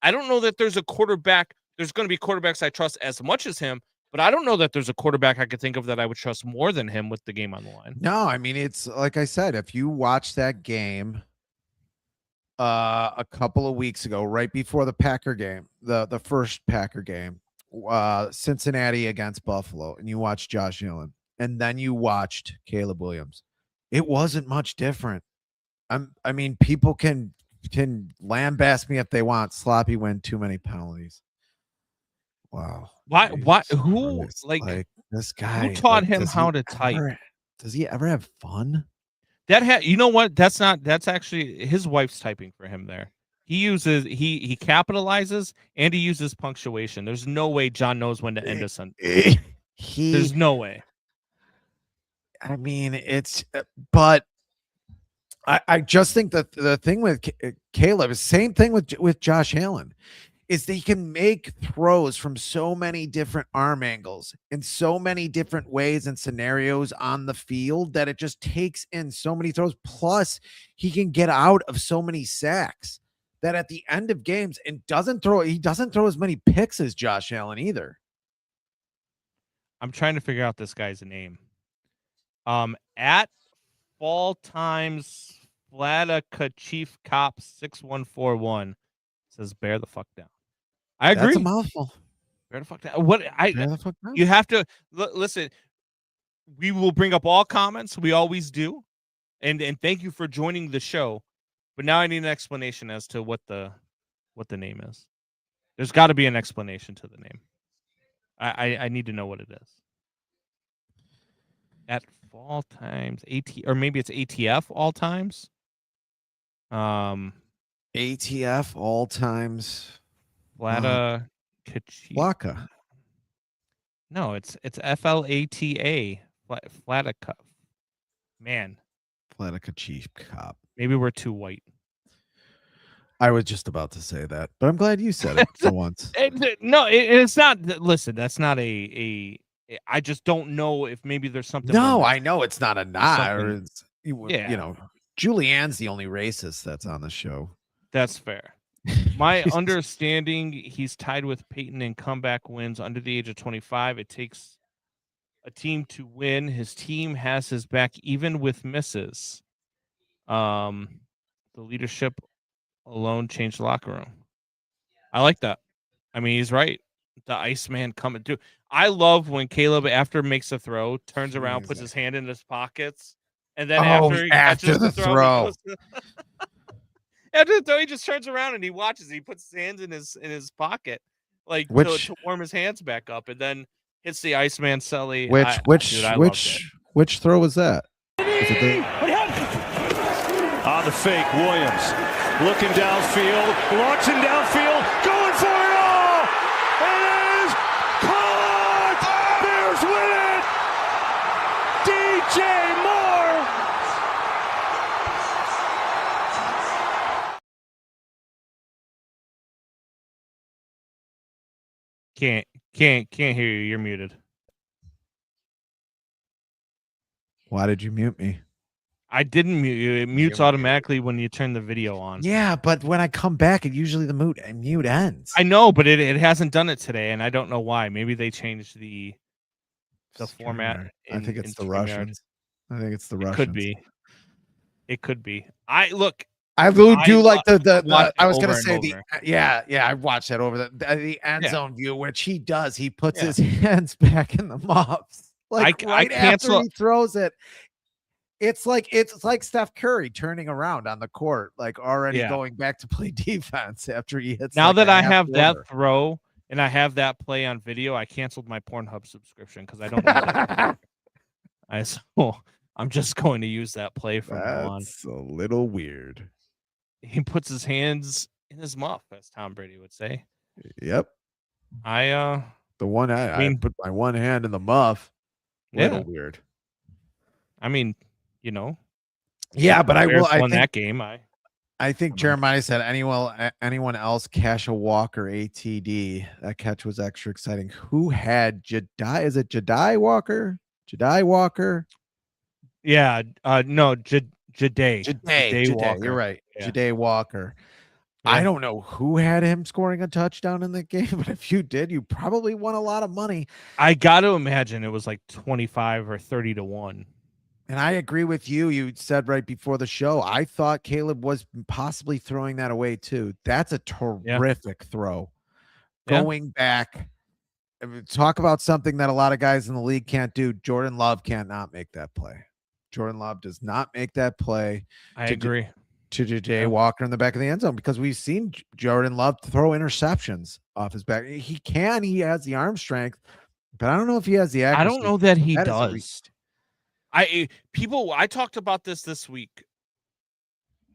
I don't know that there's a quarterback. There's going to be quarterbacks I trust as much as him, but I don't know that there's a quarterback I could think of that I would trust more than him with the game on the line. No, I mean, it's like I said, if you watch that game a couple of weeks ago, right before the Packer game, the first Packer game, Cincinnati against Buffalo, and you watched Josh Allen, and then you watched Caleb Williams, it wasn't much different. I mean, people can lambaste me if they want. Sloppy win, too many penalties. Wow. Why? Who like this guy? Who taught him how to type? Does he ever have fun? You know what? That's actually his wife's typing for him there. He capitalizes and he uses punctuation. There's no way John knows when to end a sentence. There's no way. I mean, but I just think that the thing with Caleb is same thing with Josh Allen, is that he can make throws from so many different arm angles in so many different ways and scenarios on the field that it just takes in so many throws. Plus, he can get out of so many sacks that at the end of games, and he doesn't throw as many picks as Josh Allen either. I'm trying to figure out this guy's name. At Fall Times Flatica Chief Cop 6141 says bear the fuck down. I agree. That's a mouthful. Bear the fuck down. You have to listen. We will bring up all comments. We always do. And thank you for joining the show. But now I need an explanation as to what the name is. There's got to be an explanation to the name. I need to know what it is. At Fall Times or maybe it's ATF All Times. ATF All Times. Flata. No, it's FLATA. Flatica. Man. Flatica Chief Cop. Maybe we're too white. I was just about to say that, but I'm glad you said it for once. It's not. Listen, that's not a. I just don't know if maybe there's something. No, I know it's not a nod. You know, Julianne's the only racist that's on the show. That's fair. My understanding, he's tied with Peyton in comeback wins under the age of 25. It takes a team to win. His team has his back even with misses. The leadership alone changed the locker room. I like that. I mean, he's right. The Iceman coming through. I love when Caleb, after makes a throw, turns around, puts his hand in his pockets, and then after the throw. After the throw, he just turns around and he watches. He puts his hands in his pocket, like to warm his hands back up, and then hits the Iceman celly. Which Which throw was that? On the fake, Williams looking downfield, launching downfield, going for it all. It is caught. Bears win it. DJ Moore. Can't hear you. You're muted. Why did you mute me? I didn't mute you. It mutes automatically when you turn the video on. Yeah, but when I come back, it usually the mute ends. I know, but it hasn't done it today, and I don't know why. Maybe they changed the format. I think it's the Russians. I think it's the Russians. Could be. It could be. I do like the I was going to say I watched that over the end zone view, which he does. He puts his hands back in the muffs. Like right after he throws it. It's like Steph Curry turning around on the court, like already going back to play defense after he hits. Now that I have that throw and I have that play on video, I canceled my Pornhub subscription because I don't use it. I'm just going to use that play from now on. That's a little weird. He puts his hands in his muff, as Tom Brady would say. Yep. I put my one hand in the muff. Little weird. I mean, you know. Yeah, but I won that game. I think Jeremiah said anyone else cash a walk or ATD. That catch was extra exciting. Who had Jedi? Is it Jedi Walker? Jedi Walker? Yeah. No, Jade Walker. You're right. Yeah. Jade Walker. Yeah. I don't know who had him scoring a touchdown in the game, but if you did, you probably won a lot of money. I got to imagine it was like 25 or 30 to 1. And I agree with you. You said right before the show, I thought Caleb was possibly throwing that away too. That's a terrific throw. Going back, talk about something that a lot of guys in the league can't do. Jordan Love can't not make that play. Jordan Love does not make that play. I agree. To Jay Walker in the back of the end zone, because we've seen Jordan Love throw interceptions off his back. He has the arm strength, but I don't know if he has the accuracy. I don't know that he does. I talked about this week.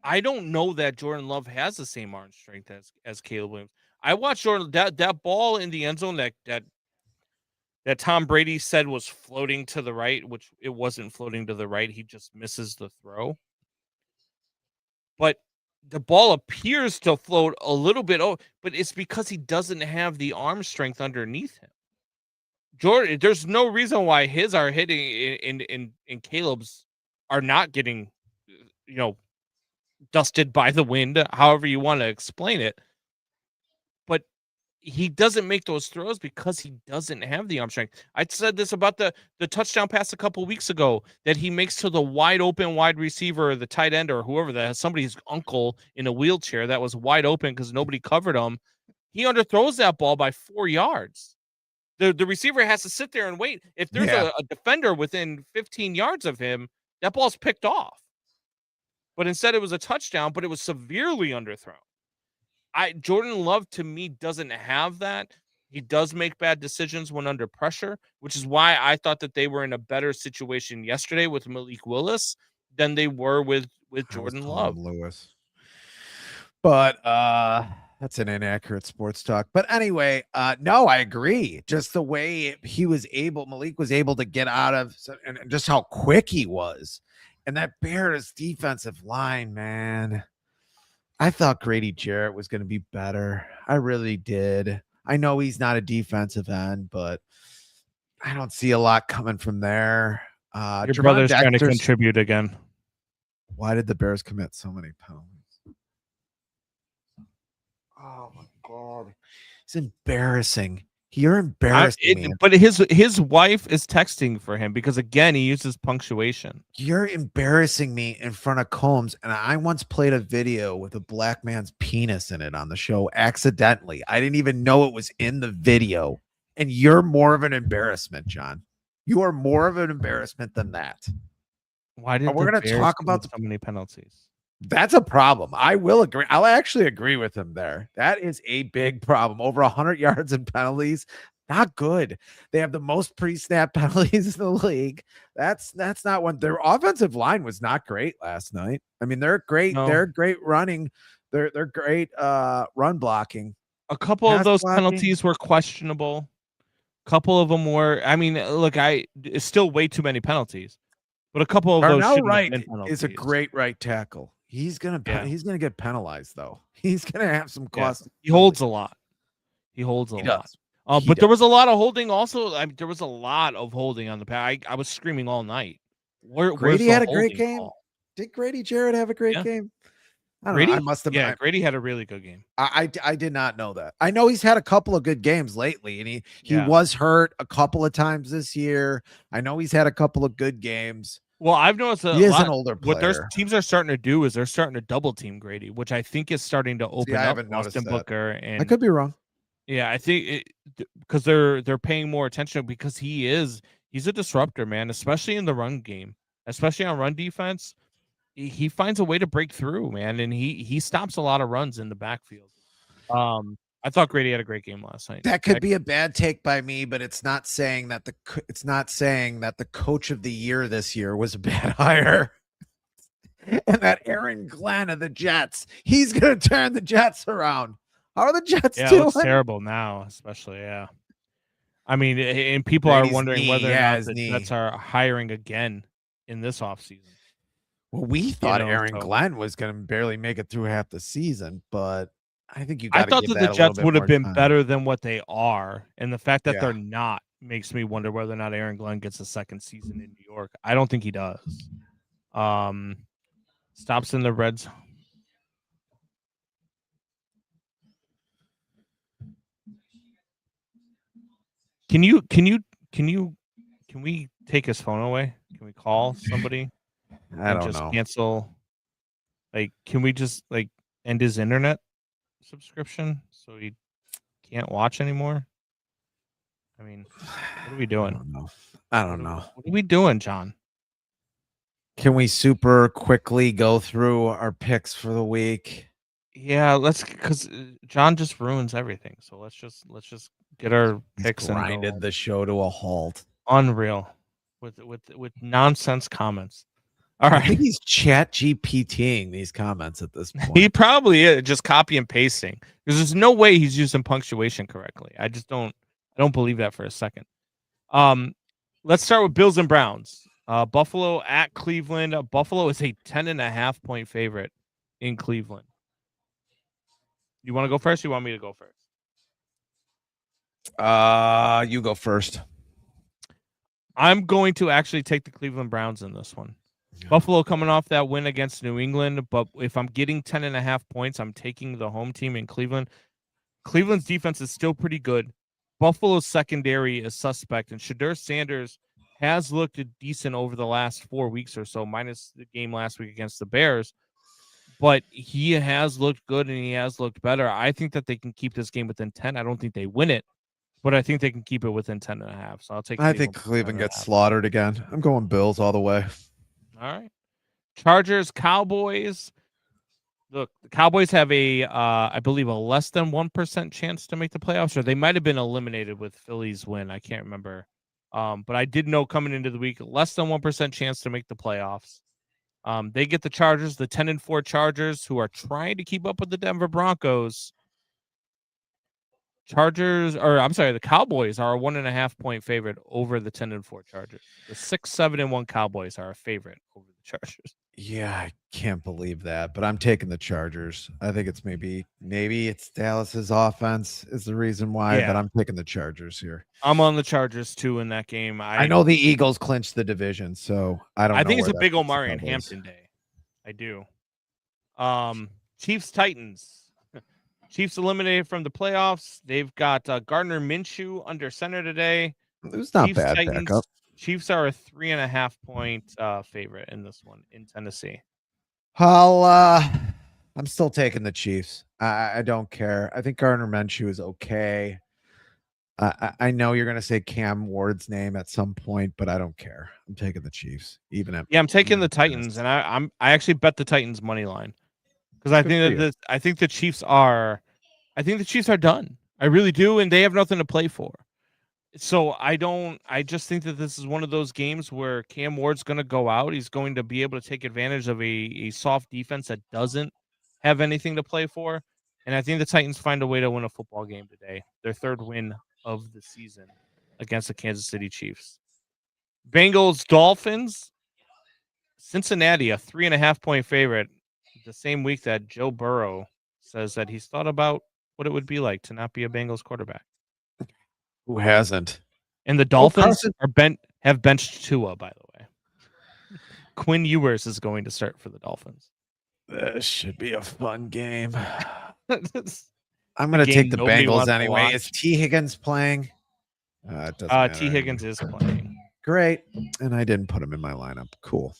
I don't know that Jordan Love has the same arm strength as Caleb Williams. I watched Jordan that ball in the end zone that Tom Brady said was floating to the right, which it wasn't floating to the right. He just misses the throw. But the ball appears to float a little bit, but it's because he doesn't have the arm strength underneath him. Jordan, there's no reason why his are hitting in Caleb's are not getting, dusted by the wind, however you want to explain it. But he doesn't make those throws because he doesn't have the arm strength. I said this about the touchdown pass a couple weeks ago that he makes to the wide open wide receiver, or the tight end, or whoever that has somebody's uncle in a wheelchair that was wide open because nobody covered him. He underthrows that ball by 4 yards. The receiver has to sit there and wait. If there's a defender within 15 yards of him, that ball's picked off. But instead it was a touchdown, but it was severely underthrown. Jordan Love, to me, doesn't have that. He does make bad decisions when under pressure, which is why I thought that they were in a better situation yesterday with Malik Willis than they were with Jordan Love. Lewis. But that's an inaccurate sports talk. But anyway, no, I agree. Just the way Malik was able to get out of, and just how quick he was. And that Bears defensive line, man. I thought Grady Jarrett was going to be better. I really did. I know he's not a defensive end, but I don't see a lot coming from there. Your brother's trying to contribute again. Why did the Bears commit so many penalties? Oh, my God. It's embarrassing. You're embarrassing me. But his wife is texting for him because, again, he uses punctuation. You're embarrassing me in front of Combs, and I once played a video with a black man's penis in it on the show accidentally. I didn't even know it was in the video, and you're more of an embarrassment, John. You are more of an embarrassment than that. Why did we're going to talk about so many penalties? That's a problem. I will agree. I'll actually agree with him there. That is a big problem. Over 100 yards in penalties. Not good. They have the most pre-snap penalties in the league. That's not one. Their offensive line was not great last night. I mean, they're great. No. They're great running. They're great run blocking. A couple of those penalties were questionable. A couple of them were. I mean, look, it's still way too many penalties, but a couple of those shouldn't have been penalties. Is a great right tackle. He's gonna get penalized though. He's gonna have some cost. He holds a lot. He holds a lot. But there was a lot of holding also. I mean, there was a lot of holding on the pass. I was screaming all night. Grady had a great game. Did Grady Jarrett have a great game? I don't know. I must have. Yeah, Grady had a really good game. I did not know that. I know he's had a couple of good games lately, and he was hurt a couple of times this year. I know he's had a couple of good games. Well, I've noticed he is an older player. What their teams are starting to do is they're starting to double team Grady, which I think is starting to open up Austin Booker. And I could be wrong. Yeah, I think because they're paying more attention because he's a disruptor, man, especially in the run game, especially on run defense. He finds a way to break through, man, and he stops a lot of runs in the backfield. I thought Grady had a great game last night. That could be a bad take by me, but it's not saying that the coach of the year this year was a bad hire. And that Aaron Glenn of the Jets, he's gonna turn the Jets around. How are the Jets doing? It looks terrible now, especially. Yeah, I mean, and people are wondering whether or not the Jets are hiring again in this offseason. Well, we thought Aaron Glenn was going to barely make it through half the season, but I think I thought that the Jets would have been better than what they are, and the fact that they're not makes me wonder whether or not Aaron Glenn gets a second season in New York. I don't think he does. Stops in the red zone. Can we take his phone away? Can we call somebody? I don't know. Cancel. Like, can we just end his internet subscription so he can't watch anymore? I mean, what are we doing? I don't know. What are we doing, John? Can we super quickly go through our picks for the week? Yeah, because John just ruins everything. So let's just get our picks and grinded the show to a halt. Unreal, with nonsense comments. All right, I think he's chat GPTing these comments at this point. He probably is just copy and pasting because there's no way he's using punctuation correctly. I don't believe that for a second. Let's start with Bills and Browns. Buffalo at Cleveland. Buffalo is a 10.5 point favorite in Cleveland. You want to go first? Or you want me to go first? You go first. I'm going to actually take the Cleveland Browns in this one. Buffalo coming off that win against New England, but if I'm getting 10.5 points, I'm taking the home team in Cleveland. Cleveland's defense is still pretty good. Buffalo's secondary is suspect, and Shadur Sanders has looked decent over the last 4 weeks or so, minus the game last week against the Bears. But he has looked good, and he has looked better. I think that they can keep this game within 10. I don't think they win it, but I think they can keep it within 10.5. So I'll take. I think Cleveland gets slaughtered again. I'm going Bills all the way. All right. Chargers, Cowboys. Look, the Cowboys have I believe, a less than 1% chance to make the playoffs, or they might have been eliminated with Philly's win. I can't remember. But I did know coming into the week, less than 1% chance to make the playoffs. They get the Chargers, the 10-4 Chargers, who are trying to keep up with the Denver Broncos. The Cowboys are a 1.5 point favorite over the 10-4 Chargers. The 6-7-1 Cowboys are a favorite over the Chargers. Yeah, I can't believe that, but I'm taking the Chargers. I think it's maybe it's Dallas's offense is the reason why, but I'm picking the Chargers here. I'm on the Chargers too in that game. I know the Eagles clinched the division, so I don't know. I think it's a big Omari and Hampton day. I do. Chiefs Titans. Chiefs eliminated from the playoffs. They've got Gardner Minshew under center today. It was not bad backup. Chiefs are a 3.5 point favorite in this one in Tennessee. I'm still taking the Chiefs. I don't care. I think Gardner Minshew is okay. I know you're going to say Cam Ward's name at some point, but I don't care. I'm taking the Chiefs. I'm taking the Titans, and I actually bet the Titans money line because I think the Chiefs are done. I really do, and they have nothing to play for. So I just think that this is one of those games where Cam Ward's going to go out. He's going to be able to take advantage of a soft defense that doesn't have anything to play for. And I think the Titans find a way to win a football game today. Their third win of the season against the Kansas City Chiefs. Bengals, Dolphins, Cincinnati, a 3.5-point favorite. The same week that Joe Burrow says that he's thought about what it would be like to not be a Bengals quarterback. Who hasn't? And the Dolphins have benched Tua, by the way. Quinn Ewers is going to start for the Dolphins. This should be a fun game. I'm going to take the Bengals anyway. Is T. Higgins playing? It doesn't matter. T. Higgins is playing. Great. And I didn't put him in my lineup. Cool.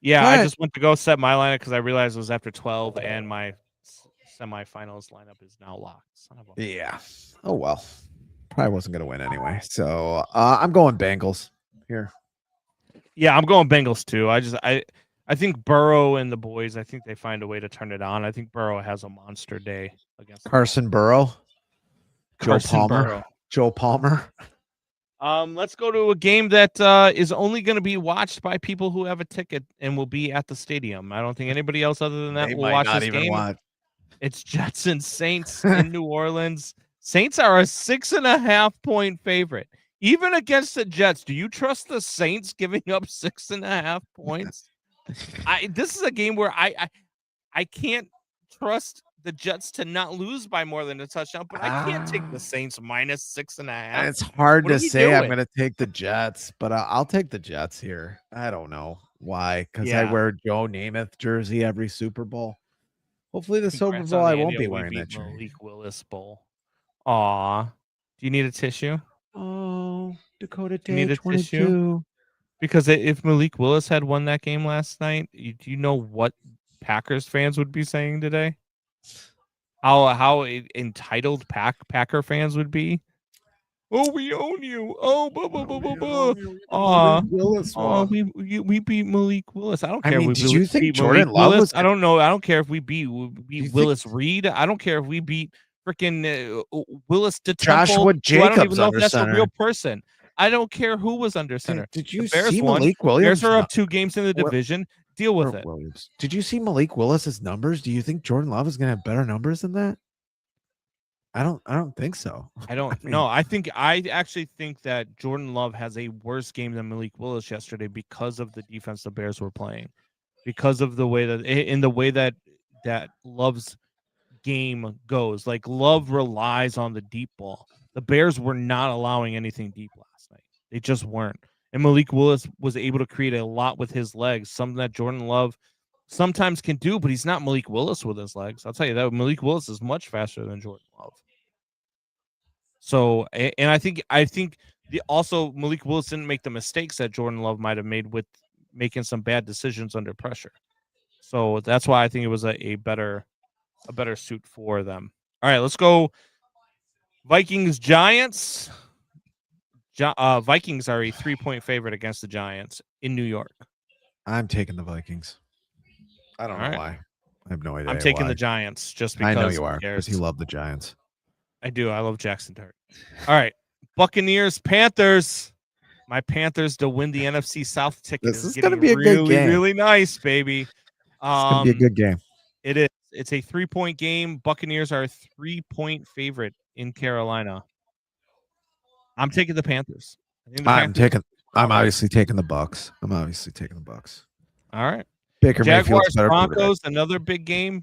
Yeah, I just went to go set my lineup because I realized it was after 12 and my semifinals lineup is now locked. Yeah. Oh, well. Probably wasn't going to win anyway. So I'm going Bengals here. Yeah, I'm going Bengals too. I think Burrow and the boys, I think they find a way to turn it on. I think Burrow has a monster day against Carson Burrow. Joe Palmer. Let's go to a game that is only going to be watched by people who have a ticket and will be at the stadium. I don't think anybody else other than that will watch this game. It's Jets and Saints in New Orleans. Saints are a 6.5-point favorite. Even against the Jets, do you trust the Saints giving up 6.5 points? This is a game where I can't trust the Jets to not lose by more than a touchdown, but I can't take the Saints minus 6.5. It's hard to say I'm going to take the Jets, but I'll take the Jets here. I don't know why, because I wear Joe Namath jersey every Super Bowl. Hopefully the Super Bowl I won't be wearing that jersey. Malik Willis Bowl. Aw. Do you need a tissue? Oh, Dakota Day need a 22. Tissue? Because if Malik Willis had won that game last night, do you know what Packers fans would be saying today? How entitled Packer fans would be? Oh, we own you. Oh, we beat Malik Willis. I don't care. Did you think Jordan Love was? I don't know. I don't care if we beat Willis Reed. I don't care if we beat freaking Willis DeTemple. Joshua Jacobs. I don't even know if that's a real person. I don't care who was under center. Did you see Malik Williams? Bears are up 2 games in the division. Deal with it. Williams. Did you see Malik Willis's numbers? Do you think Jordan Love is going to have better numbers than that? I don't think so. I actually think that Jordan Love has a worse game than Malik Willis yesterday because of the defense the Bears were playing, because of the way that Love's game goes. Like Love relies on the deep ball. The Bears were not allowing anything deep last night. They just weren't. And Malik Willis was able to create a lot with his legs, something that Jordan Love sometimes can do, but he's not Malik Willis with his legs. I'll tell you that Malik Willis is much faster than Jordan Love. So, and I think also Malik Willis didn't make the mistakes that Jordan Love might have made with making some bad decisions under pressure. So that's why I think it was a better suit for them. All right, let's go. Vikings, Giants. Vikings are a 3-point favorite against the Giants in New York. I'm taking the Vikings. I don't know why. I have no idea. I'm taking the Giants just because. I know you are, because you love the Giants. I do. I love Jackson Dart. All right. Buccaneers, Panthers. My Panthers to win the NFC South ticket. This is going to be a good game. Really nice, baby. It's going to be a good game. It is. It's a 3-point game. Buccaneers are a 3-point favorite in Carolina. I'm taking the Panthers. I'm obviously taking the Bucks. All right. Baker Jaguars, Broncos, another big game.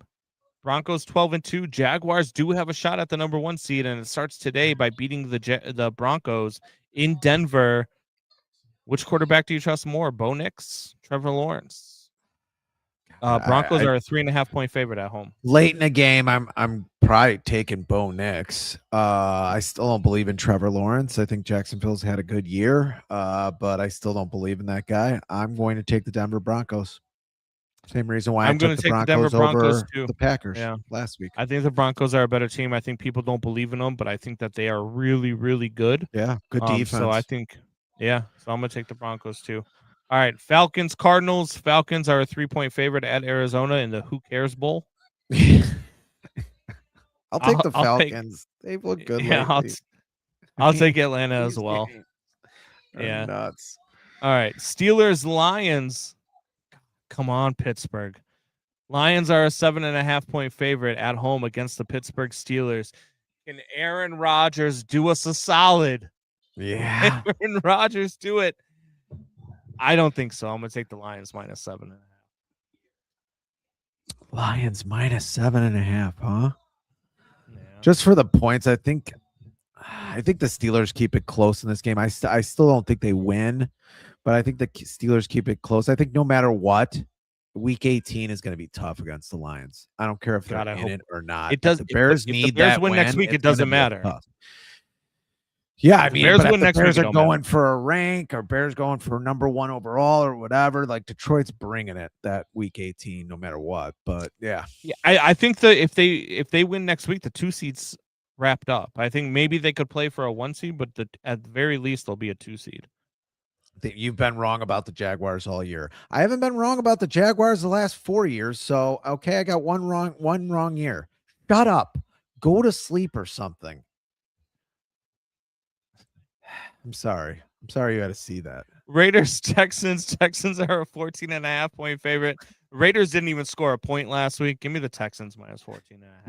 Broncos 12-2. Jaguars do have a shot at the number 1 seed, and it starts today by beating the Broncos in Denver. Which quarterback do you trust more, Bo Nix, Trevor Lawrence? Broncos are a 3.5-point favorite at home. Late in the game, I'm probably taking Bo Nix. I still don't believe in Trevor Lawrence. I think Jacksonville's had a good year, but I still don't believe in that guy. I'm going to take the Denver Broncos. Same reason why I'm going to take the Denver Broncos over the Packers last week. I think the Broncos are a better team. I think people don't believe in them, but I think that they are really, really good. Yeah, good defense. So I think, so I'm going to take the Broncos too. All right, Falcons, Cardinals. Falcons are a 3-point favorite at Arizona in the Who Cares Bowl. I'll take the Falcons. They've looked good lately. I'll take Atlanta as well. Yeah. Nuts. All right. Steelers, Lions. Come on, Pittsburgh. Lions are a 7.5-point favorite at home against the Pittsburgh Steelers. Can Aaron Rodgers do us a solid? Yeah. Aaron Rodgers do it. I don't think so. I'm going to take the Lions minus 7.5. Lions minus 7.5, huh? Yeah. Just for the points, I think the Steelers keep it close in this game. I still don't think they win, but I think the Steelers keep it close. I think no matter what, Week 18 is going to be tough against the Lions. I don't care if they're in it or not. It does. If the Bears if need the Bears that win next week, it doesn't matter. Yeah, I mean, Bears but win if the next Bears week, are going for a rank, or Bears going for number 1 overall, or whatever, like Detroit's bringing it that Week 18, no matter what. But yeah, I think that if they win next week, the 2 seeds wrapped up. I think maybe they could play for a 1 seed, but at the very least, they'll be a 2 seed. You've been wrong about the Jaguars all year. I haven't been wrong about the Jaguars the last 4 years. So okay, I got one wrong year. Shut up. Go to sleep or something. I'm sorry you had to see that. Raiders, Texans are a 14.5-point favorite. Raiders didn't even score a point last week. Give me the Texans minus 14.5.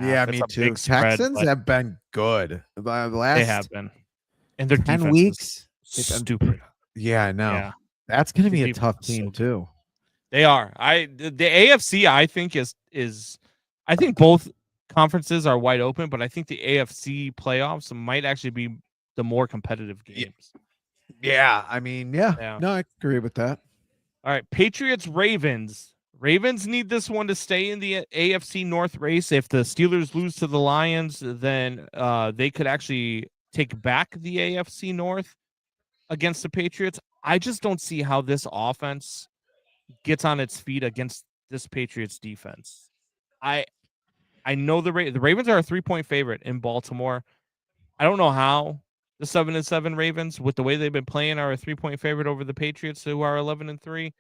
Yeah, me too. Texans have been good. They have been. And their 10 weeks. Stupid. Yeah, I know. Yeah. That's going to be a tough team too. They are. The AFC, I think is I think both conferences are wide open, but I think the AFC playoffs might actually be the more competitive games. Yeah, I mean, yeah. No, I agree with that. All right, Patriots, Ravens. Ravens need this one to stay in the AFC North race. If the Steelers lose to the Lions, then they could actually take back the AFC North against the Patriots. I just don't see how this offense gets on its feet against this Patriots defense. I know the Ravens are a 3-point favorite in Baltimore. I don't know how the 7-7 Ravens, with the way they've been playing, are a 3-point favorite over the Patriots, who are 11-3.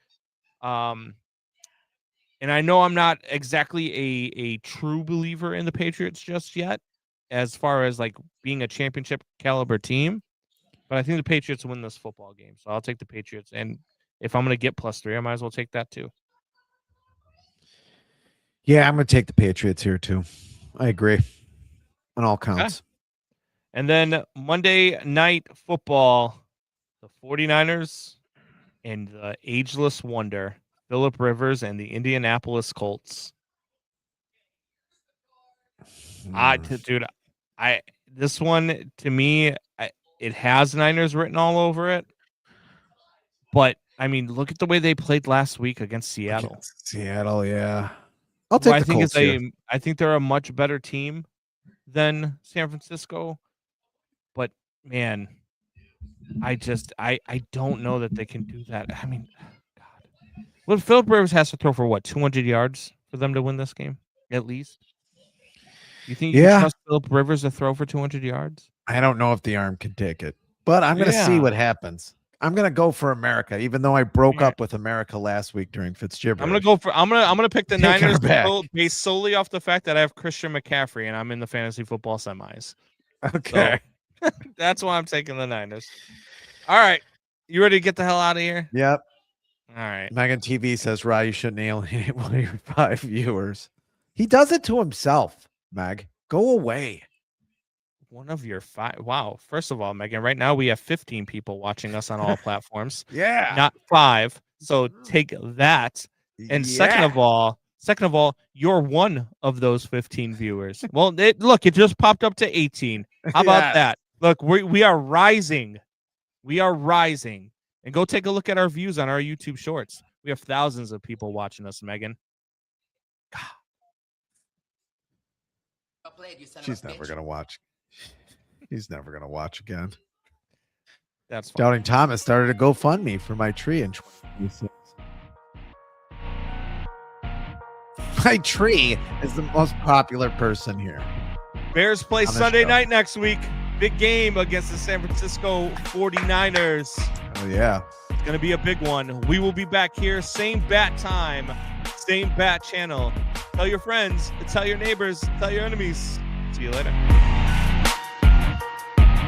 And I know I'm not exactly a true believer in the Patriots just yet, as far as like being a championship caliber team. But I think the Patriots win this football game, so I'll take the Patriots. And if I'm going to get +3, I might as well take that too. Yeah, I'm going to take the Patriots here too. I agree on all counts. Okay. And then Monday Night Football, the 49ers and the ageless wonder, Phillip Rivers and the Indianapolis Colts. This one, to me, it has Niners written all over it. But, I mean, look at the way they played last week against Seattle. Yeah. I'll take the Colts here. I think they're a much better team than San Francisco. But, man, I don't know that they can do that. I mean, God. Well, Phillip Rivers has to throw for, 200 yards for them to win this game, at least? You think you can trust Phillip Rivers to throw for 200 yards? I don't know if the arm can take it, but I'm going to see what happens. I'm going to go for America, even though I broke up with America last week during Fitzgibberish. I'm going to pick the Niners based solely off the fact that I have Christian McCaffrey and I'm in the fantasy football semis. Okay. So, that's why I'm taking the Niners. All right. You ready to get the hell out of here? Yep. All right. Megan TV says, Rye, you shouldn't alienate one of your 5 viewers. He does it to himself, Meg. Go away. One of your 5. Wow. First of all, Megan, right now we have 15 people watching us on all platforms. Yeah. Not 5. So take that. And second of all, you're one of those 15 viewers. Well, it just popped up to 18. How about that? Look, we are rising. We are rising. And go take a look at our views on our YouTube shorts. We have thousands of people watching us, Megan. God. She's never going to watch. He's never going to watch again. That's fine. Doubting Thomas started a GoFundMe for my tree in 2026. My tree is the most popular person here. Bears play Sunday night next week. Big game against the San Francisco 49ers. Oh, yeah. It's going to be a big one. We will be back here. Same bat time. Same bat channel. Tell your friends. Tell your neighbors. Tell your enemies. See you later.